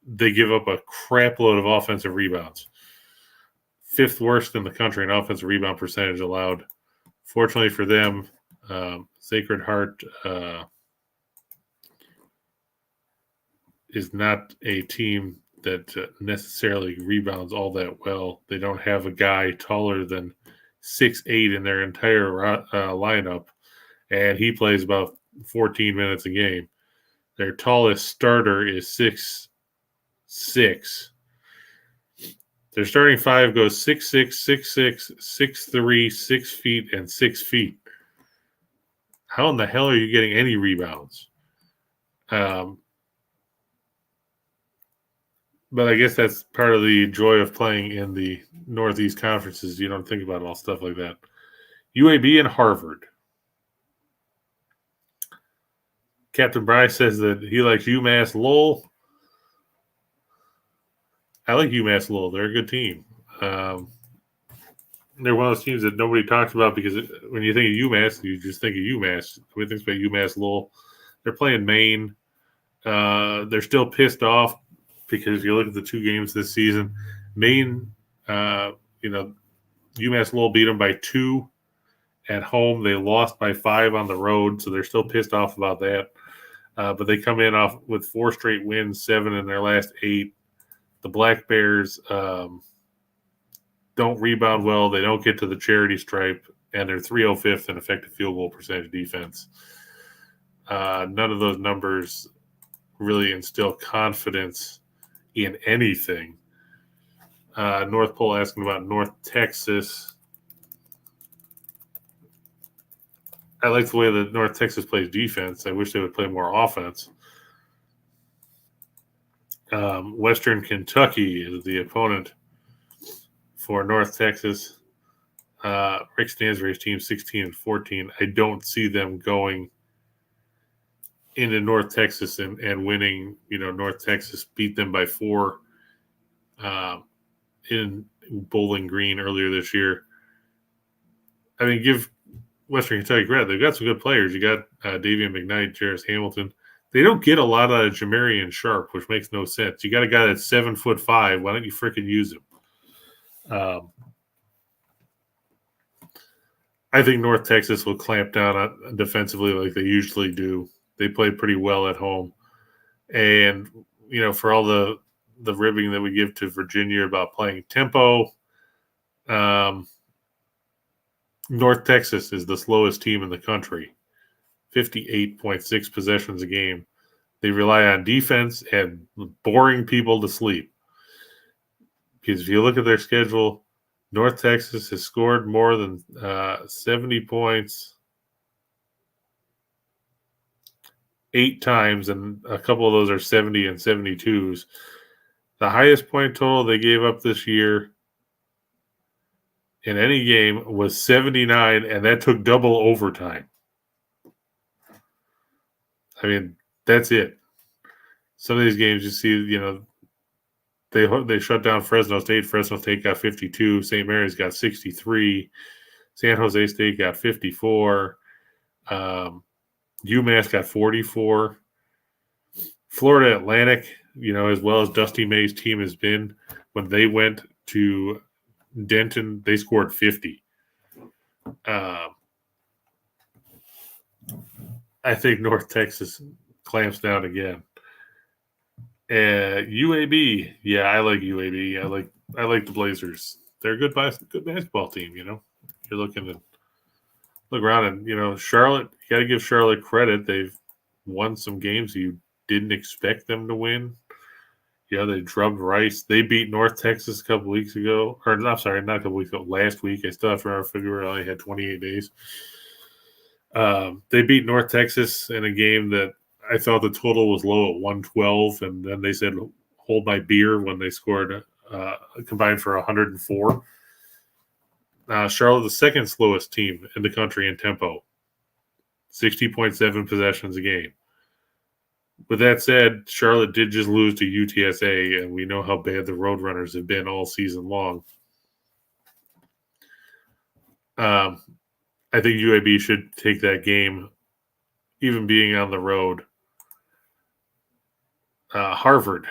they give up a crap load of offensive rebounds. 5th worst in the country in offensive rebound percentage allowed. Fortunately for them, Sacred Heart is not a team that necessarily rebounds all that well. They don't have a guy taller than 6'8" in their entire lineup, and he plays about 14 minutes a game. Their tallest starter is 6'6". Their starting 5 goes 6'6", 6'6", 6'3", 6 feet, and 6 feet. How in the hell are you getting any rebounds? But I guess that's part of the joy of playing in the Northeast conferences. You don't think about all stuff like that. UAB and Harvard. Captain Bryce says that he likes UMass Lowell. I like UMass Lowell. They're a good team. They're one of those teams that nobody talks about because when you think of UMass, you just think of UMass. Nobody thinks about UMass Lowell. They're playing Maine. They're still pissed off because if you look at the 2 games this season, Maine, UMass Lowell beat them by 2 at home. They lost by 5 on the road, so they're still pissed off about that. But they come in off with 4 straight wins, 7 in their last 8. The Black Bears don't rebound well. They don't get to the charity stripe, and they're 305th in effective field goal percentage defense. None of those numbers really instill confidence in anything. North Pole asking about North Texas. I like the way that North Texas plays defense. I wish they would play more offense. Western Kentucky is the opponent for North Texas. Rick Stansbury's team 16-14. I don't see them going into North Texas and winning. North Texas beat them by 4 in Bowling Green earlier this year. I mean, give Western Kentucky credit. They've got some good players. You got Davian McKnight, Jarris Hamilton. They don't get a lot out of Jamarian Sharp, which makes no sense. You got a guy that's 7'5". Why don't you freaking use him? I think North Texas will clamp down on defensively like they usually do. They play pretty well at home. And, for all the ribbing that we give to Virginia about playing tempo, North Texas is the slowest team in the country, 58.6 possessions a game. They rely on defense and boring people to sleep. Because if you look at their schedule, North Texas has scored more than 70 points 8 times, and a couple of those are 70 and 72s. The highest point total they gave up this year in any game was 79, and that took double overtime. I mean, that's it. Some of these games you see, they shut down Fresno State. Fresno State got 52. St. Mary's got 63. San Jose State got 54. UMass got 44. Florida Atlantic, as well as Dusty May's team has been, when they went to Denton, they scored 50. I think North Texas clamps down again. UAB, yeah, I like UAB. I like the Blazers. They're a good basketball team. You're looking to look around, and Charlotte. You got to give Charlotte credit. They've won some games you didn't expect them to win. They drubbed Rice. They beat North Texas a couple weeks ago. Or, I'm sorry, not a couple weeks ago. Last week. I still have to remember February. I only had 28 days. They beat North Texas in a game that I thought the total was low at 112, and then they said, hold my beer when they scored combined for 104. Charlotte, the second slowest team in the country in tempo, 60.7 possessions a game. With that said, Charlotte did just lose to UTSA, and we know how bad the Roadrunners have been all season long. I think UAB should take that game, even being on the road. Harvard.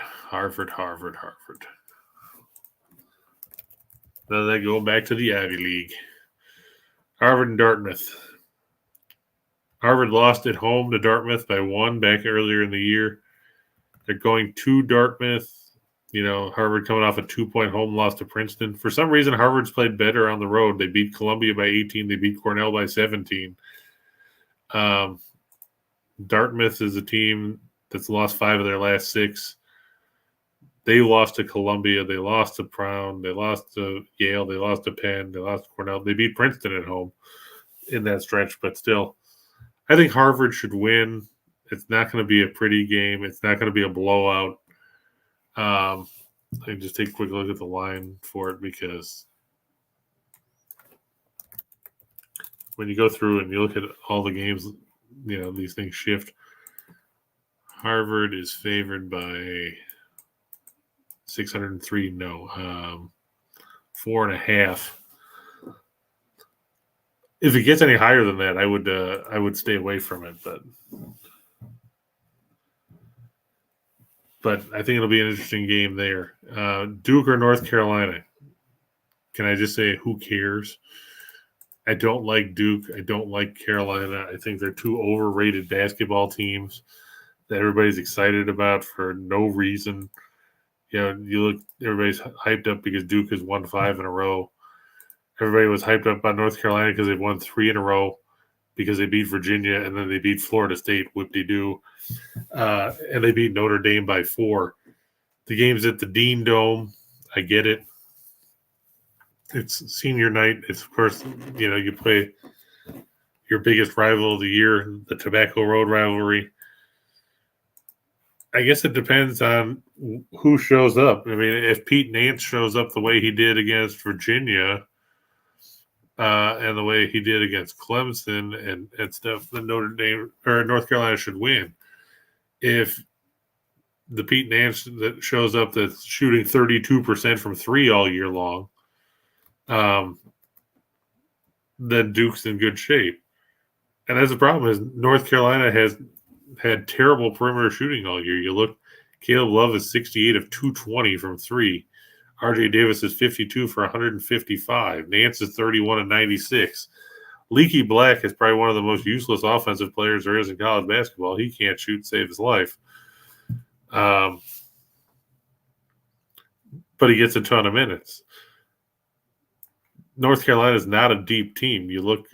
Then they go back to the Ivy League. Harvard and Dartmouth. Harvard lost at home to Dartmouth by 1 back earlier in the year. They're going to Dartmouth. Harvard coming off a 2-point home loss to Princeton. For some reason, Harvard's played better on the road. They beat Columbia by 18. They beat Cornell by 17. Dartmouth is a team that's lost 5 of their last 6. They lost to Columbia. They lost to Brown. They lost to Yale. They lost to Penn. They lost to Cornell. They beat Princeton at home in that stretch, but still, I think Harvard should win. It's not going to be a pretty game. It's not going to be a blowout. I can just take a quick look at the line for it, because when you go through and you look at all the games, these things shift. Harvard is favored by 603. No, 4.5. If it gets any higher than that, I would stay away from it. But I think it'll be an interesting game there. Duke or North Carolina? Can I just say, who cares? I don't like Duke. I don't like Carolina. I think they're two overrated basketball teams that everybody's excited about for no reason. Everybody's hyped up because Duke has won 5 in a row. Everybody was hyped up about North Carolina because they've won 3 in a row, because they beat Virginia and then they beat Florida State, whoop-de-doo. And they beat Notre Dame by 4. The game's at the Dean Dome. I get it. It's senior night. It's, of course, you play your biggest rival of the year, the Tobacco Road rivalry. I guess it depends on who shows up. I mean, if Pete Nance shows up the way he did against Virginia, and the way he did against Clemson and stuff, then Notre Dame or North Carolina should win. If the Pete Nance that shows up that's shooting 32% from 3 all year long, then Duke's in good shape. And that's the problem, is North Carolina has had terrible perimeter shooting all year. You look, Caleb Love is 68 of 220 from 3. RJ Davis is 52 for 155. Nance is 31 of 96. Leaky Black is probably one of the most useless offensive players there is in college basketball. He can't shoot to save his life. But he gets a ton of minutes. North Carolina is not a deep team. You look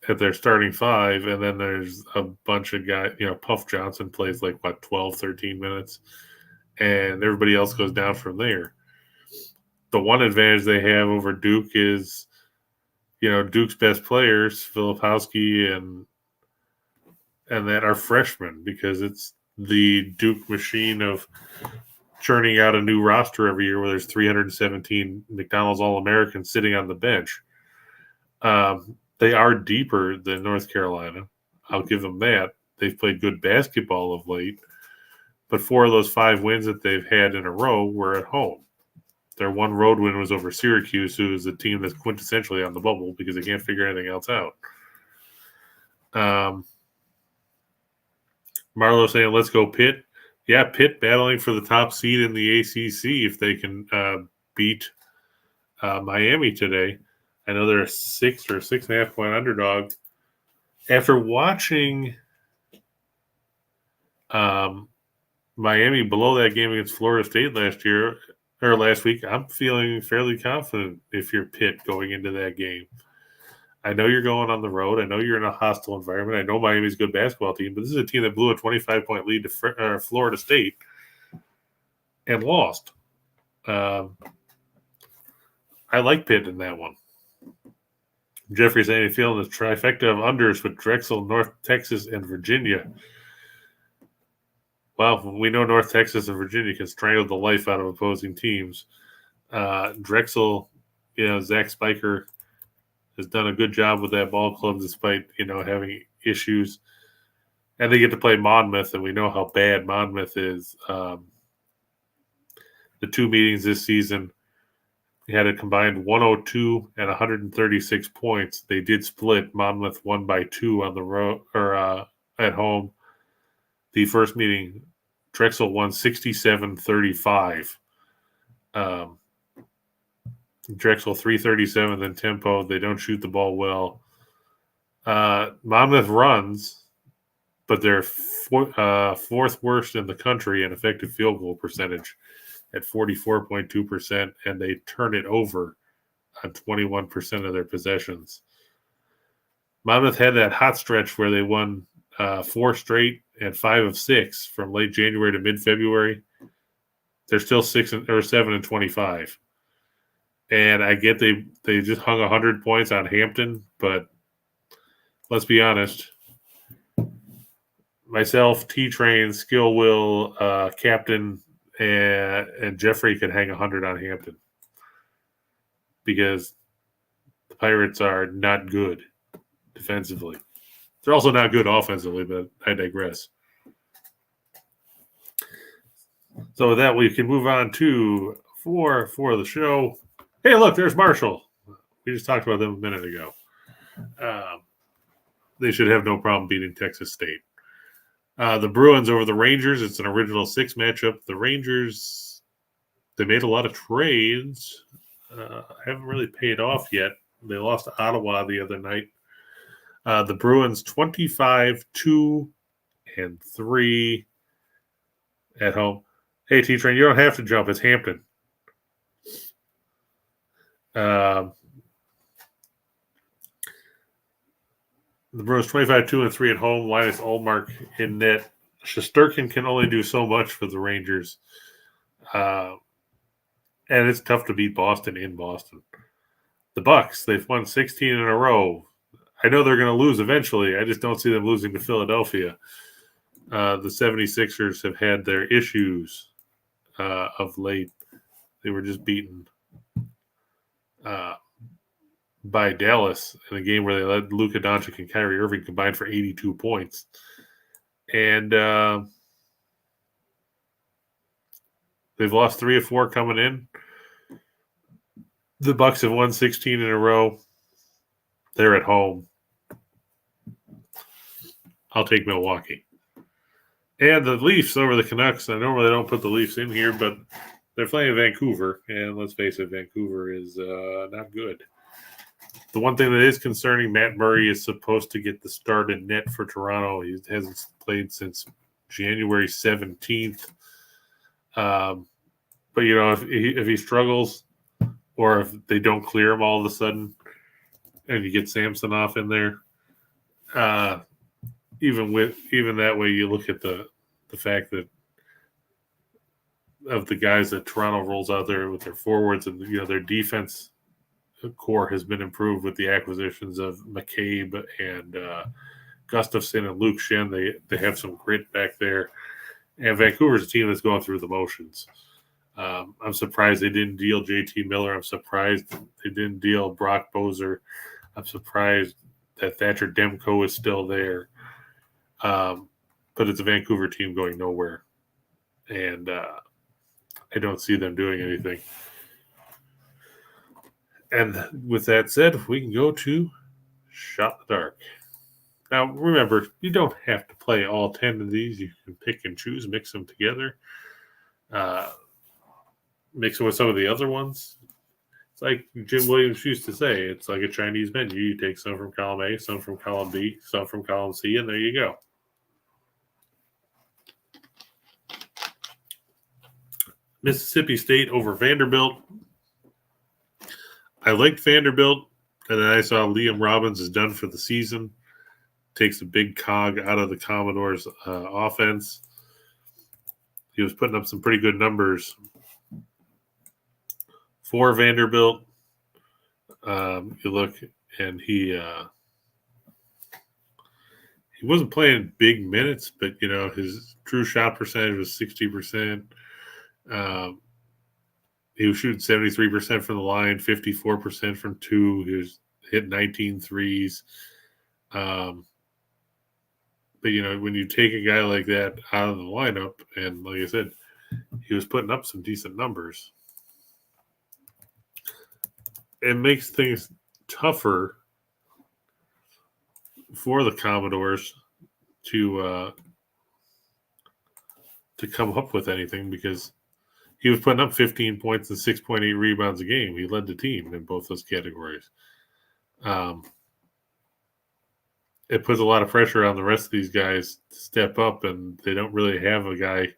at their starting 5, and then there's a bunch of guys. Puff Johnson plays 12, 13 minutes, and everybody else goes down from there. The one advantage they have over Duke is, Duke's best players, Filipowski and that, are freshmen, because it's the Duke machine of churning out a new roster every year where there's 317 McDonald's All-Americans sitting on the bench. They are deeper than North Carolina. I'll give them that. They've played good basketball of late, but 4 of those 5 wins that they've had in a row were at home. Their one road win was over Syracuse, who is a team that's quintessentially on the bubble because they can't figure anything else out. Marlo saying, let's go Pitt. Yeah, Pitt battling for the top seed in the ACC if they can beat Miami today. I know they're a 6 or 6.5 point underdog. After watching Miami blow that game against Florida State last week, I'm feeling fairly confident if you're Pitt going into that game. I know you're going on the road. I know you're in a hostile environment. I know Miami's a good basketball team, but this is a team that blew a 25-point lead to Florida State and lost. I like Pitt in that one. Jeffrey saying, feeling the trifecta of unders with Drexel, North Texas, and Virginia. Well, we know North Texas and Virginia can strangle the life out of opposing teams. Drexel, Zach Spiker has done a good job with that ball club despite, having issues. And they get to play Monmouth, and we know how bad Monmouth is. The 2 meetings this season, had a combined 102 and 136 points. They did split. Monmouth won by 2 on the road or at home. The first meeting, Drexel won 67-35. Drexel 337, then tempo. They don't shoot the ball well. Monmouth runs, but they're fourth worst in the country in effective field goal percentage at 44.2%, and they turn it over on 21% of their possessions. Monmouth had that hot stretch where they won 4 straight and 5 of 6 from late January to mid-February. They're still 7-25. And I get they just hung 100 points on Hampton, but let's be honest. Myself, T-Train, Skill Will, Captain, and Jeffrey could hang 100 on Hampton because the Pirates are not good defensively. They're also not good offensively, but I digress. So with that, we can move on to for the show. Hey, look, there's Marshall. We just talked about them a minute ago. They should have no problem beating Texas State. The Bruins over the Rangers. It's an original 6 matchup. The Rangers, they made a lot of trades. Haven't really paid off yet. They lost to Ottawa the other night. The Bruins 25-2-3 at home. Hey, T-Train, you don't have to jump. It's Hampton. The Bruins 25-2-3 at home. Linus Ullmark in net. Shesterkin can only do so much for the Rangers. And it's tough to beat Boston in Boston. The Bucks, they've won 16 in a row. I know they're going to lose eventually. I just don't see them losing to Philadelphia. The 76ers have had their issues of late. They were just beaten by Dallas in a game where they led Luka Doncic and Kyrie Irving combined for 82 points. And they've lost 3 of 4 coming in. The Bucks have won 16 in a row. They're at home. I'll take Milwaukee. And the Leafs over the Canucks. I normally don't put the Leafs in here, but they're playing Vancouver. And let's face it, Vancouver is not good. The one thing that is concerning, Matt Murray is supposed to get the start in net for Toronto. He hasn't played since January 17th. But, you know, if he struggles or if they don't clear him all of a sudden and you get Samsonov in there, even that way, you look at the fact that of the guys that Toronto rolls out there with their forwards and, you know, their defense core has been improved with the acquisitions of McCabe and Gustafson and Luke Shen. They have some grit back there. And Vancouver's a team that's going through the motions. I'm surprised they didn't deal JT Miller. I'm surprised they didn't deal Brock Boser. I'm surprised that Thatcher Demko is still there. But it's a Vancouver team going nowhere. And I don't see them doing anything. And with that said, we can go to Shot in the Dark. Now, remember, you don't have to play all 10 of these. You can pick and choose, mix them together. Mix them with some of the other ones. It's like Jim Williams used to say, it's like a Chinese menu. You take some from column A, some from column B, some from column C, and there you go. Mississippi State over Vanderbilt. I liked Vanderbilt, and then I saw Liam Robbins is done for the season. Takes a big cog out of the Commodores' offense. He was putting up some pretty good numbers for Vanderbilt. You look, and he wasn't playing big minutes, but, you know, his true shot percentage was 60%. He was shooting 73% from the line, 54% from 2. He was hitting 19 threes. But, you know, when you take a guy like that out of the lineup, and like I said, he was putting up some decent numbers. it makes things tougher for the Commodores to come up with anything because he was putting up 15 points and 6.8 rebounds a game. He led the team in both those categories. It puts a lot of pressure on the rest of these guys to step up, and they don't really have a guy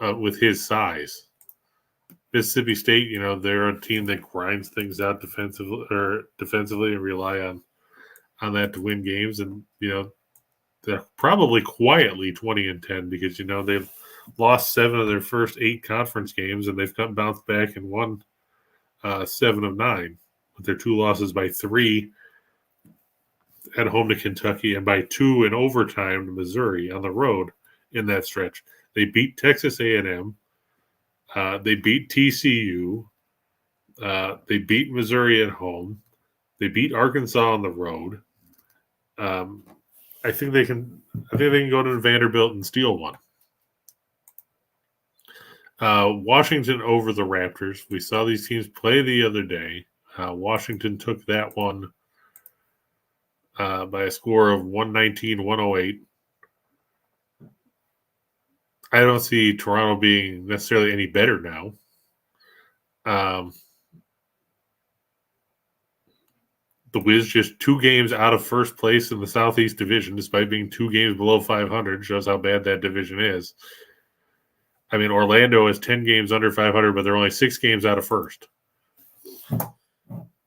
with his size. Mississippi State, they're a team that grinds things out defensively and rely on that to win games. And, they're probably quietly 20-10 because, they've lost 7 of their first 8 conference games, and they've bounced back and won 7 of 9 with their 2 losses by 3 at home to Kentucky and by 2 in overtime to Missouri on the road in that stretch. They beat Texas A&M. They beat TCU. They beat Missouri at home. They beat Arkansas on the road. I think they can go to Vanderbilt and steal one. Washington over the Raptors. We saw these teams play the other day. Washington took that one by a score of 119-108. I don't see Toronto being necessarily any better now. The Wiz just 2 games out of first place in the Southeast Division, despite being 2 games below 500, shows how bad that division is. I mean, Orlando is 10 games under 500, but they're only 6 games out of first.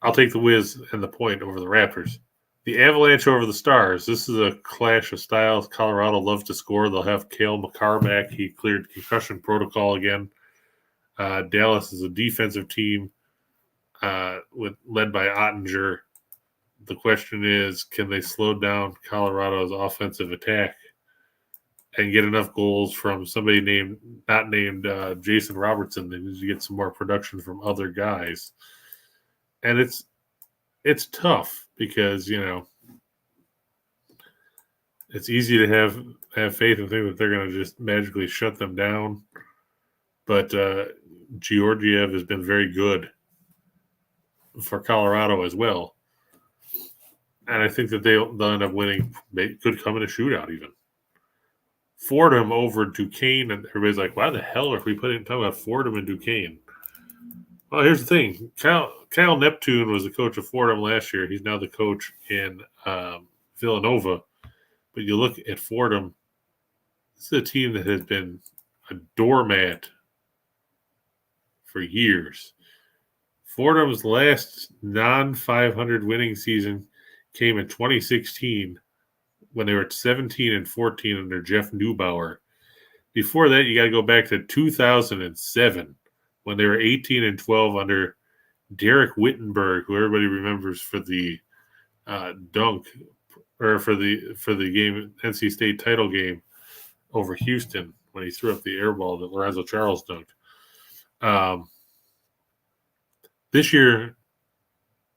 I'll take the Wiz and the point over the Raptors. The Avalanche over the Stars. This is a clash of styles. Colorado loves to score. They'll have Cale Makar back. He cleared concussion protocol again. Dallas is a defensive team led by Ottinger. The question is, can they slow down Colorado's offensive attack and get enough goals from somebody not named Jason Robertson? They need to get some more production from other guys. And it's tough because, it's easy to have faith and think that they're going to just magically shut them down. But Georgiev has been very good for Colorado as well. And I think that they'll end up winning. They could come in a shootout even. Fordham over Duquesne, and everybody's like, why the hell are we talking about Fordham and Duquesne? Well, here's the thing. Kyle Neptune was the coach of Fordham last year. He's now the coach in Villanova. But you look at Fordham, this is a team that has been a doormat for years. Fordham's last non-500 winning season came in 2016 when they were at 17-14 under Jeff Neubauer. Before that, you got to go back to 2007 when they were 18-12 under Derek Wittenberg, who everybody remembers for the dunk or for the game NC State title game over Houston when he threw up the air ball that Lorenzo Charles dunked. This year,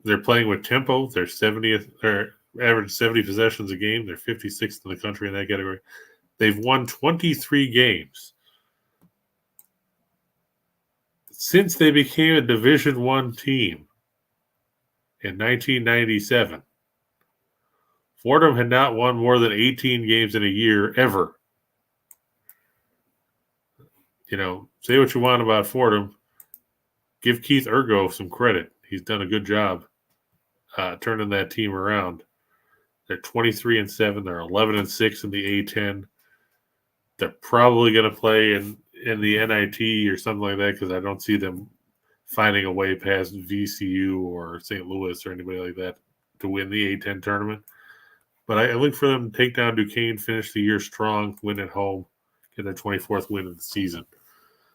they're playing with tempo. They're 70th, or average 70 possessions a game. They're 56th in the country in that category. They've won 23 games since they became a Division I team in 1997. Fordham had not won more than 18 games in a year ever. Say what you want about Fordham. Give Keith Ergo some credit. He's done a good job turning that team around. They're 23-7. They're 11-6 in the A10. They're probably going to play in the NIT or something like that because I don't see them finding a way past VCU or St. Louis or anybody like that to win the A10 tournament. But I look for them to take down Duquesne, finish the year strong, win at home, get their 24th win of the season.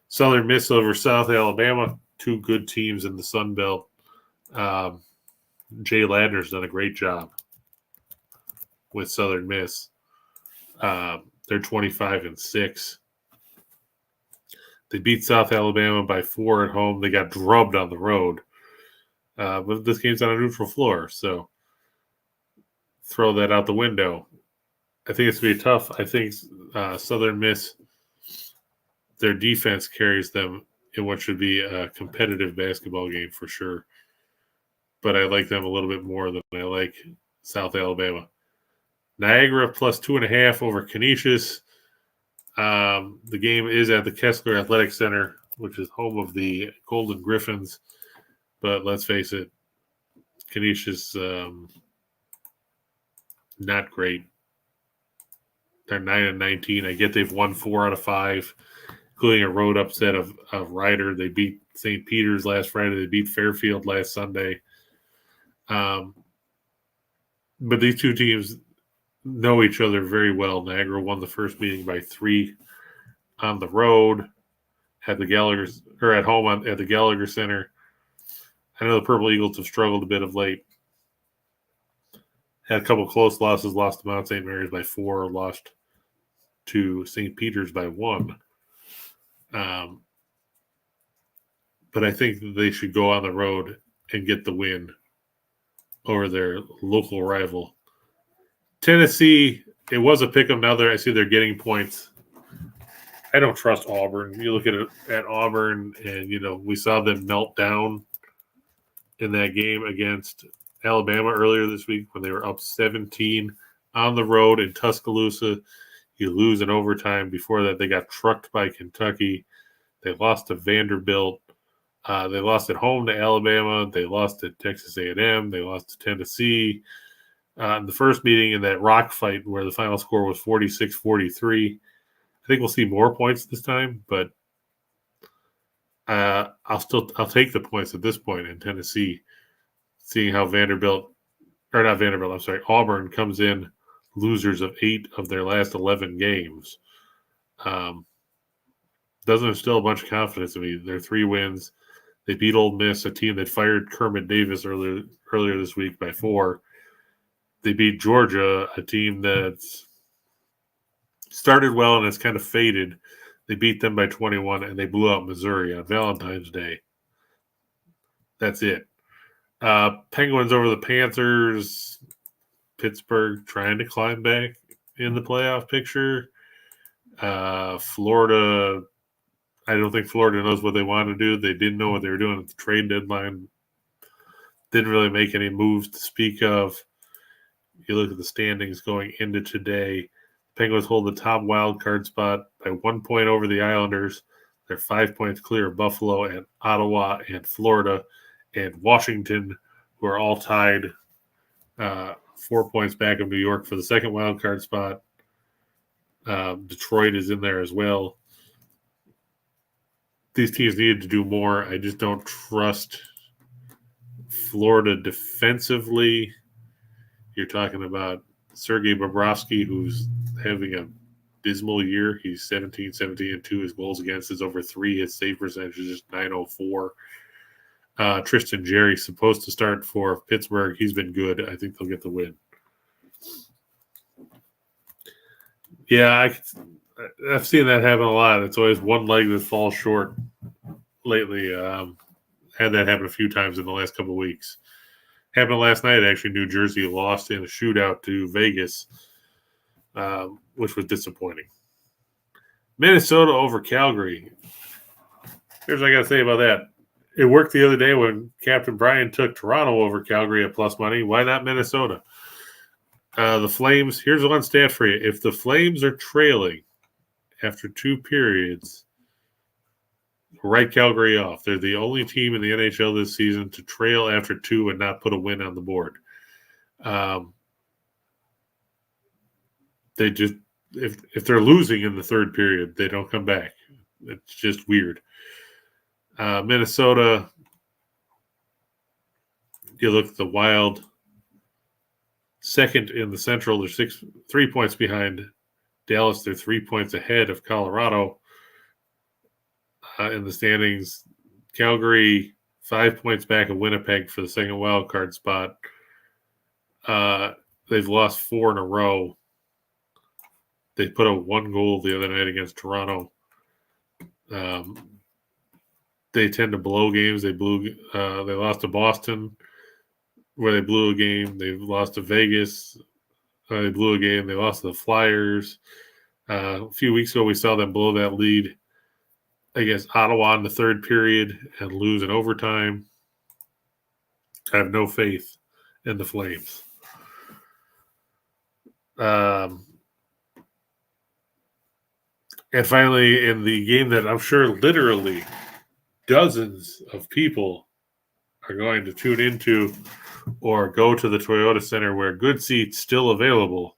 Southern Miss over South Alabama, 2 good teams in the Sun Belt. Jay Ladner's done a great job with Southern Miss. They're 25-6. They beat South Alabama by 4 at home. They got drubbed on the road. But this game's on a neutral floor, so throw that out the window. I think it's going to be tough. I think Southern Miss, their defense carries them in what should be a competitive basketball game for sure. but I like them a little bit more than I like South Alabama. Niagara plus 2.5 over Canisius. The game is at the Kessler Athletic Center, which is home of the Golden Griffins. But let's face it, Canisius, not great. They're 9-19. I get they've won 4 out of 5, including a road upset of Rider. They beat St. Peter's last Friday. They beat Fairfield last Sunday. But these two teams know each other very well. Niagara won the first meeting by 3 on the road at the Gallagher, or at home at the Gallagher Center. I know the Purple Eagles have struggled a bit of late. Had a couple close losses, lost to Mount St. Mary's by 4, lost to St. Peter's by 1. But I think they should go on the road and get the win over their local rival. Tennessee, it was a pick 'em. Now I see they're getting points. I don't trust Auburn. You look at Auburn, and we saw them melt down in that game against Alabama earlier this week when they were up 17 on the road in Tuscaloosa. You lose in overtime. Before that, they got trucked by Kentucky. They lost to Vanderbilt. They lost at home to Alabama. They lost to Texas A&M. They lost to Tennessee. In the first meeting in that rock fight where the final score was 46-43. I think we'll see more points this time, but I'll take the points at this point in Tennessee, seeing how Auburn comes in losers of 8 of their last 11 games. Doesn't instill a bunch of confidence in me. Their 3 wins. They beat Ole Miss, a team that fired Kermit Davis earlier this week by 4. They beat Georgia, a team that's started well and has kind of faded. They beat them by 21, and they blew out Missouri on Valentine's Day. That's it. Penguins over the Panthers. Pittsburgh trying to climb back in the playoff picture. Florida, I don't think Florida knows what they want to do. They didn't know what they were doing at the trade deadline. Didn't really make any moves to speak of. You look at the standings going into today. Penguins hold the top wild card spot by 1 point over the Islanders. They're 5 points clear of Buffalo and Ottawa and Florida and Washington, who are all tied 4 points back of New York for the second wild card spot. Detroit is in there as well. These teams needed to do more. I just don't trust Florida defensively. You're talking about Sergei Bobrovsky, who's having a dismal year. He's 17-17-2. His goals against is over 3. His save percentage is just .904. Tristan Jerry's supposed to start for Pittsburgh. He's been good. I think they'll get the win. Yeah, I've seen that happen a lot. It's always one leg that falls short lately. Had that happen a few times in the last couple of weeks. Happened last night, actually. New Jersey lost in a shootout to Vegas, which was disappointing. Minnesota over Calgary. Here's what I got to say about that. It worked the other day when Captain Brian took Toronto over Calgary at plus money. Why not Minnesota? The Flames, here's one stat for you. If the Flames are trailing after 2 periods, write Calgary off. They're the only team in the NHL this season to trail after 2 and not put a win on the board. They just, if they're losing in the third period, they don't come back. It's just weird. Minnesota, you look at the Wild, second in the Central. They're 3 points behind Dallas. They're 3 points ahead of Colorado in the standings. Calgary, 5 points back of Winnipeg for the second wild card spot. They've lost 4 in a row. They put up 1 goal the other night against Toronto. They tend to blow games. They lost to Boston, where they blew a game. They lost to Vegas. They blew a game. They lost to the Flyers. A few weeks ago, we saw them blow that lead against Ottawa in the third period and lose in overtime. I have no faith in the Flames. And finally, in the game that I'm sure literally dozens of people are going to tune into or go to the Toyota Center where good seats still available.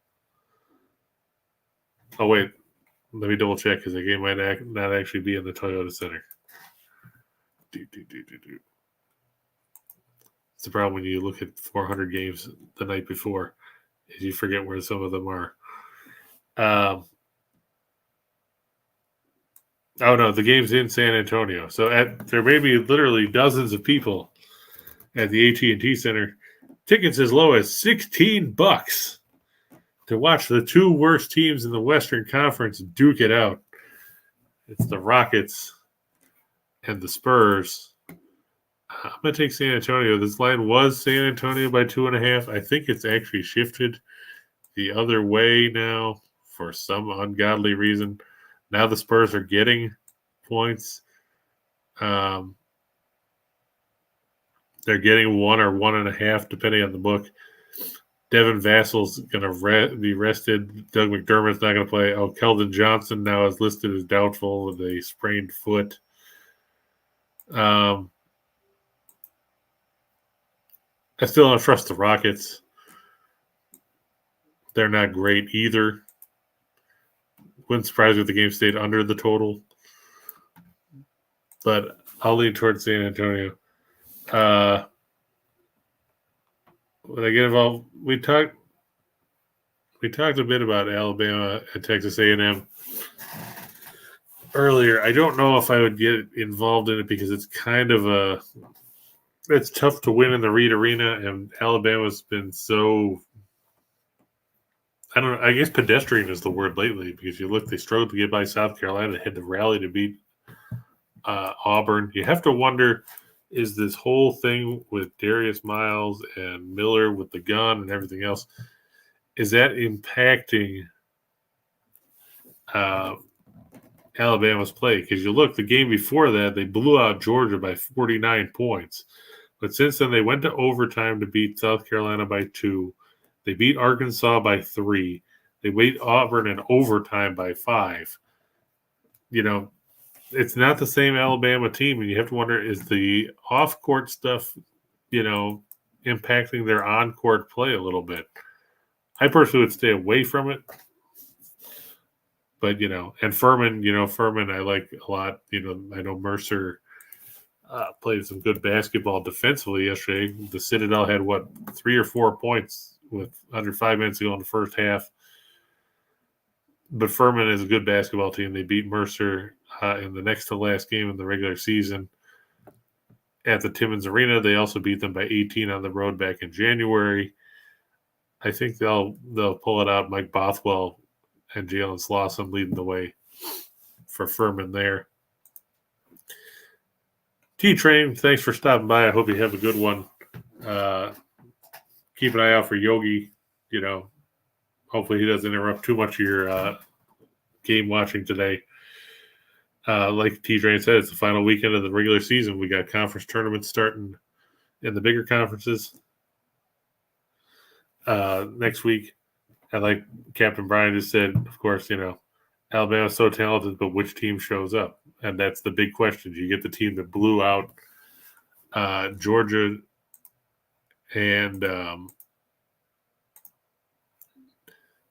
Oh, wait. Let me double check because the game might not actually be in the Toyota Center. It's the problem when you look at 400 games the night before, is you forget where some of them are. Oh, no, the game's in San Antonio. So there may be literally dozens of people at the AT&T Center. Tickets as low as $16 to watch the two worst teams in the Western Conference duke it out. It's the Rockets and the Spurs. I'm going to take San Antonio. This line was San Antonio by 2.5. I think it's actually shifted the other way now for some ungodly reason. Now the Spurs are getting points. They're getting 1 or 1.5, depending on the book. Devin Vassal's going to be rested. Doug McDermott's not going to play. Oh, Keldon Johnson now is listed as doubtful with a sprained foot. I still don't trust the Rockets. They're not great either. Wouldn't surprise me if the game stayed under the total. But I'll lean towards San Antonio. When I get involved, we talked a bit about Alabama and Texas A&M earlier. I don't know if I would get involved in it because it's kind of it's tough to win in the Reed Arena, and Alabama's been so, I don't know, I guess pedestrian is the word lately, because you look, they struggled to get by South Carolina. They had to rally to beat Auburn. You have to wonder, is this whole thing with Darius Miles and Miller with the gun and everything else, is that impacting Alabama's play? Because you look, the game before that, they blew out Georgia by 49 points. But since then, they went to overtime to beat South Carolina by 2. They beat Arkansas by 3. They beat Auburn in overtime by 5. You know, it's not the same Alabama team, and you have to wonder, is the off-court stuff, impacting their on-court play a little bit? I personally would stay away from it. But, and Furman I like a lot. I know Mercer played some good basketball defensively yesterday. The Citadel had, 3 or 4 points with under 5 minutes to go in the first half. But Furman is a good basketball team. They beat Mercer in the next to last game in the regular season at the Timmons Arena. They also beat them by 18 on the road back in January. I think they'll pull it out. Mike Bothwell and Jalen Slauson leading the way for Furman there. T-Train, thanks for stopping by. I hope you have a good one. Keep an eye out for Yogi. Hopefully he doesn't interrupt too much of your game watching today. Like T-Train said, it's the final weekend of the regular season. We got conference tournaments starting in the bigger conferences next week. And like Captain Brian just said, of course, Alabama's so talented, but which team shows up? And that's the big question. Do you get the team that blew out Georgia and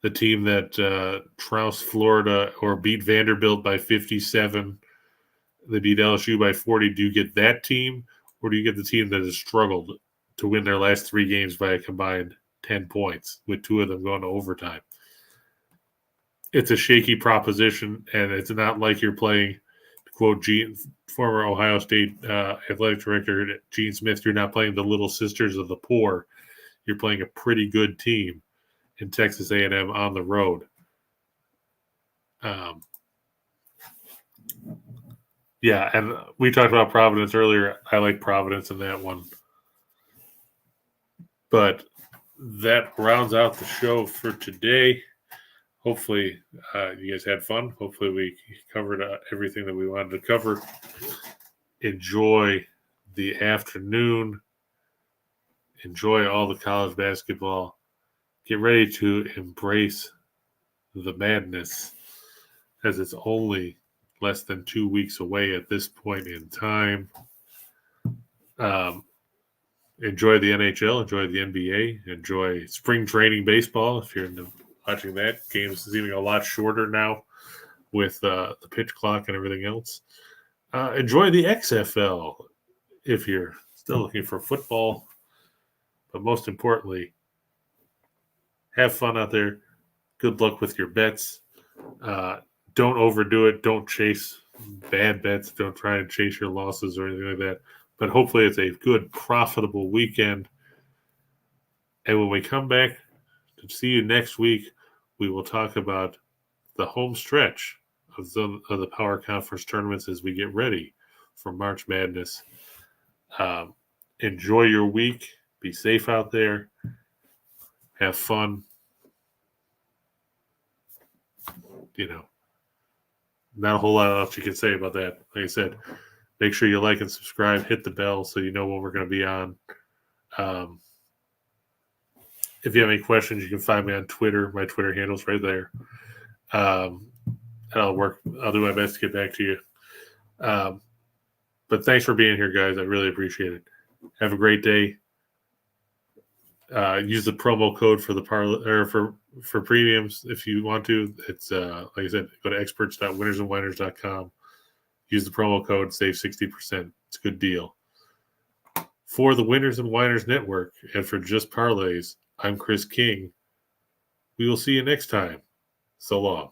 the team that trounced Florida or beat Vanderbilt by 57? They beat LSU by 40. Do you get that team, or do you get the team that has struggled to win their last 3 games by a combined 10 points, with 2 of them going to overtime? It's a shaky proposition, and it's not like you're playing, to quote former Ohio State athletic director Gene Smith, you're not playing the little sisters of the poor. You're playing a pretty good team in Texas A&M on the road. Yeah, and we talked about Providence earlier. I like Providence in that one. But that rounds out the show for today. Hopefully you guys had fun. Hopefully we covered everything that we wanted to cover. Enjoy the afternoon. Enjoy all the college basketball. Get ready to embrace the madness, as it's only less than 2 weeks away at this point in time. Enjoy the NHL, enjoy the NBA, enjoy spring training baseball if you're watching that. Games seeming a lot shorter now with the pitch clock and everything else. Enjoy the XFL if you're still looking for football. But most importantly, have fun out there. Good luck with your bets. Don't overdo it. Don't chase bad bets. Don't try and chase your losses or anything like that. But hopefully it's a good, profitable weekend. And when we come back to see you next week, we will talk about the home stretch of the Power Conference tournaments as we get ready for March Madness. Enjoy your week. Be safe out there. Have fun. Not a whole lot else you can say about that. Like I said, make sure you like and subscribe. Hit the bell so you know when we're going to be on. If you have any questions, you can find me on Twitter. My Twitter handle's right there. And I'll do my best to get back to you. But thanks for being here, guys. I really appreciate it. Have a great day. Use the promo code for the Parlay or for premiums if you want to. It's like I said, go to experts.winnersandwiners.com. Use the promo code, save 60%. It's a good deal. For the Winners and Winers Network and for Just Parlays, I'm Chris King. We will see you next time. So long.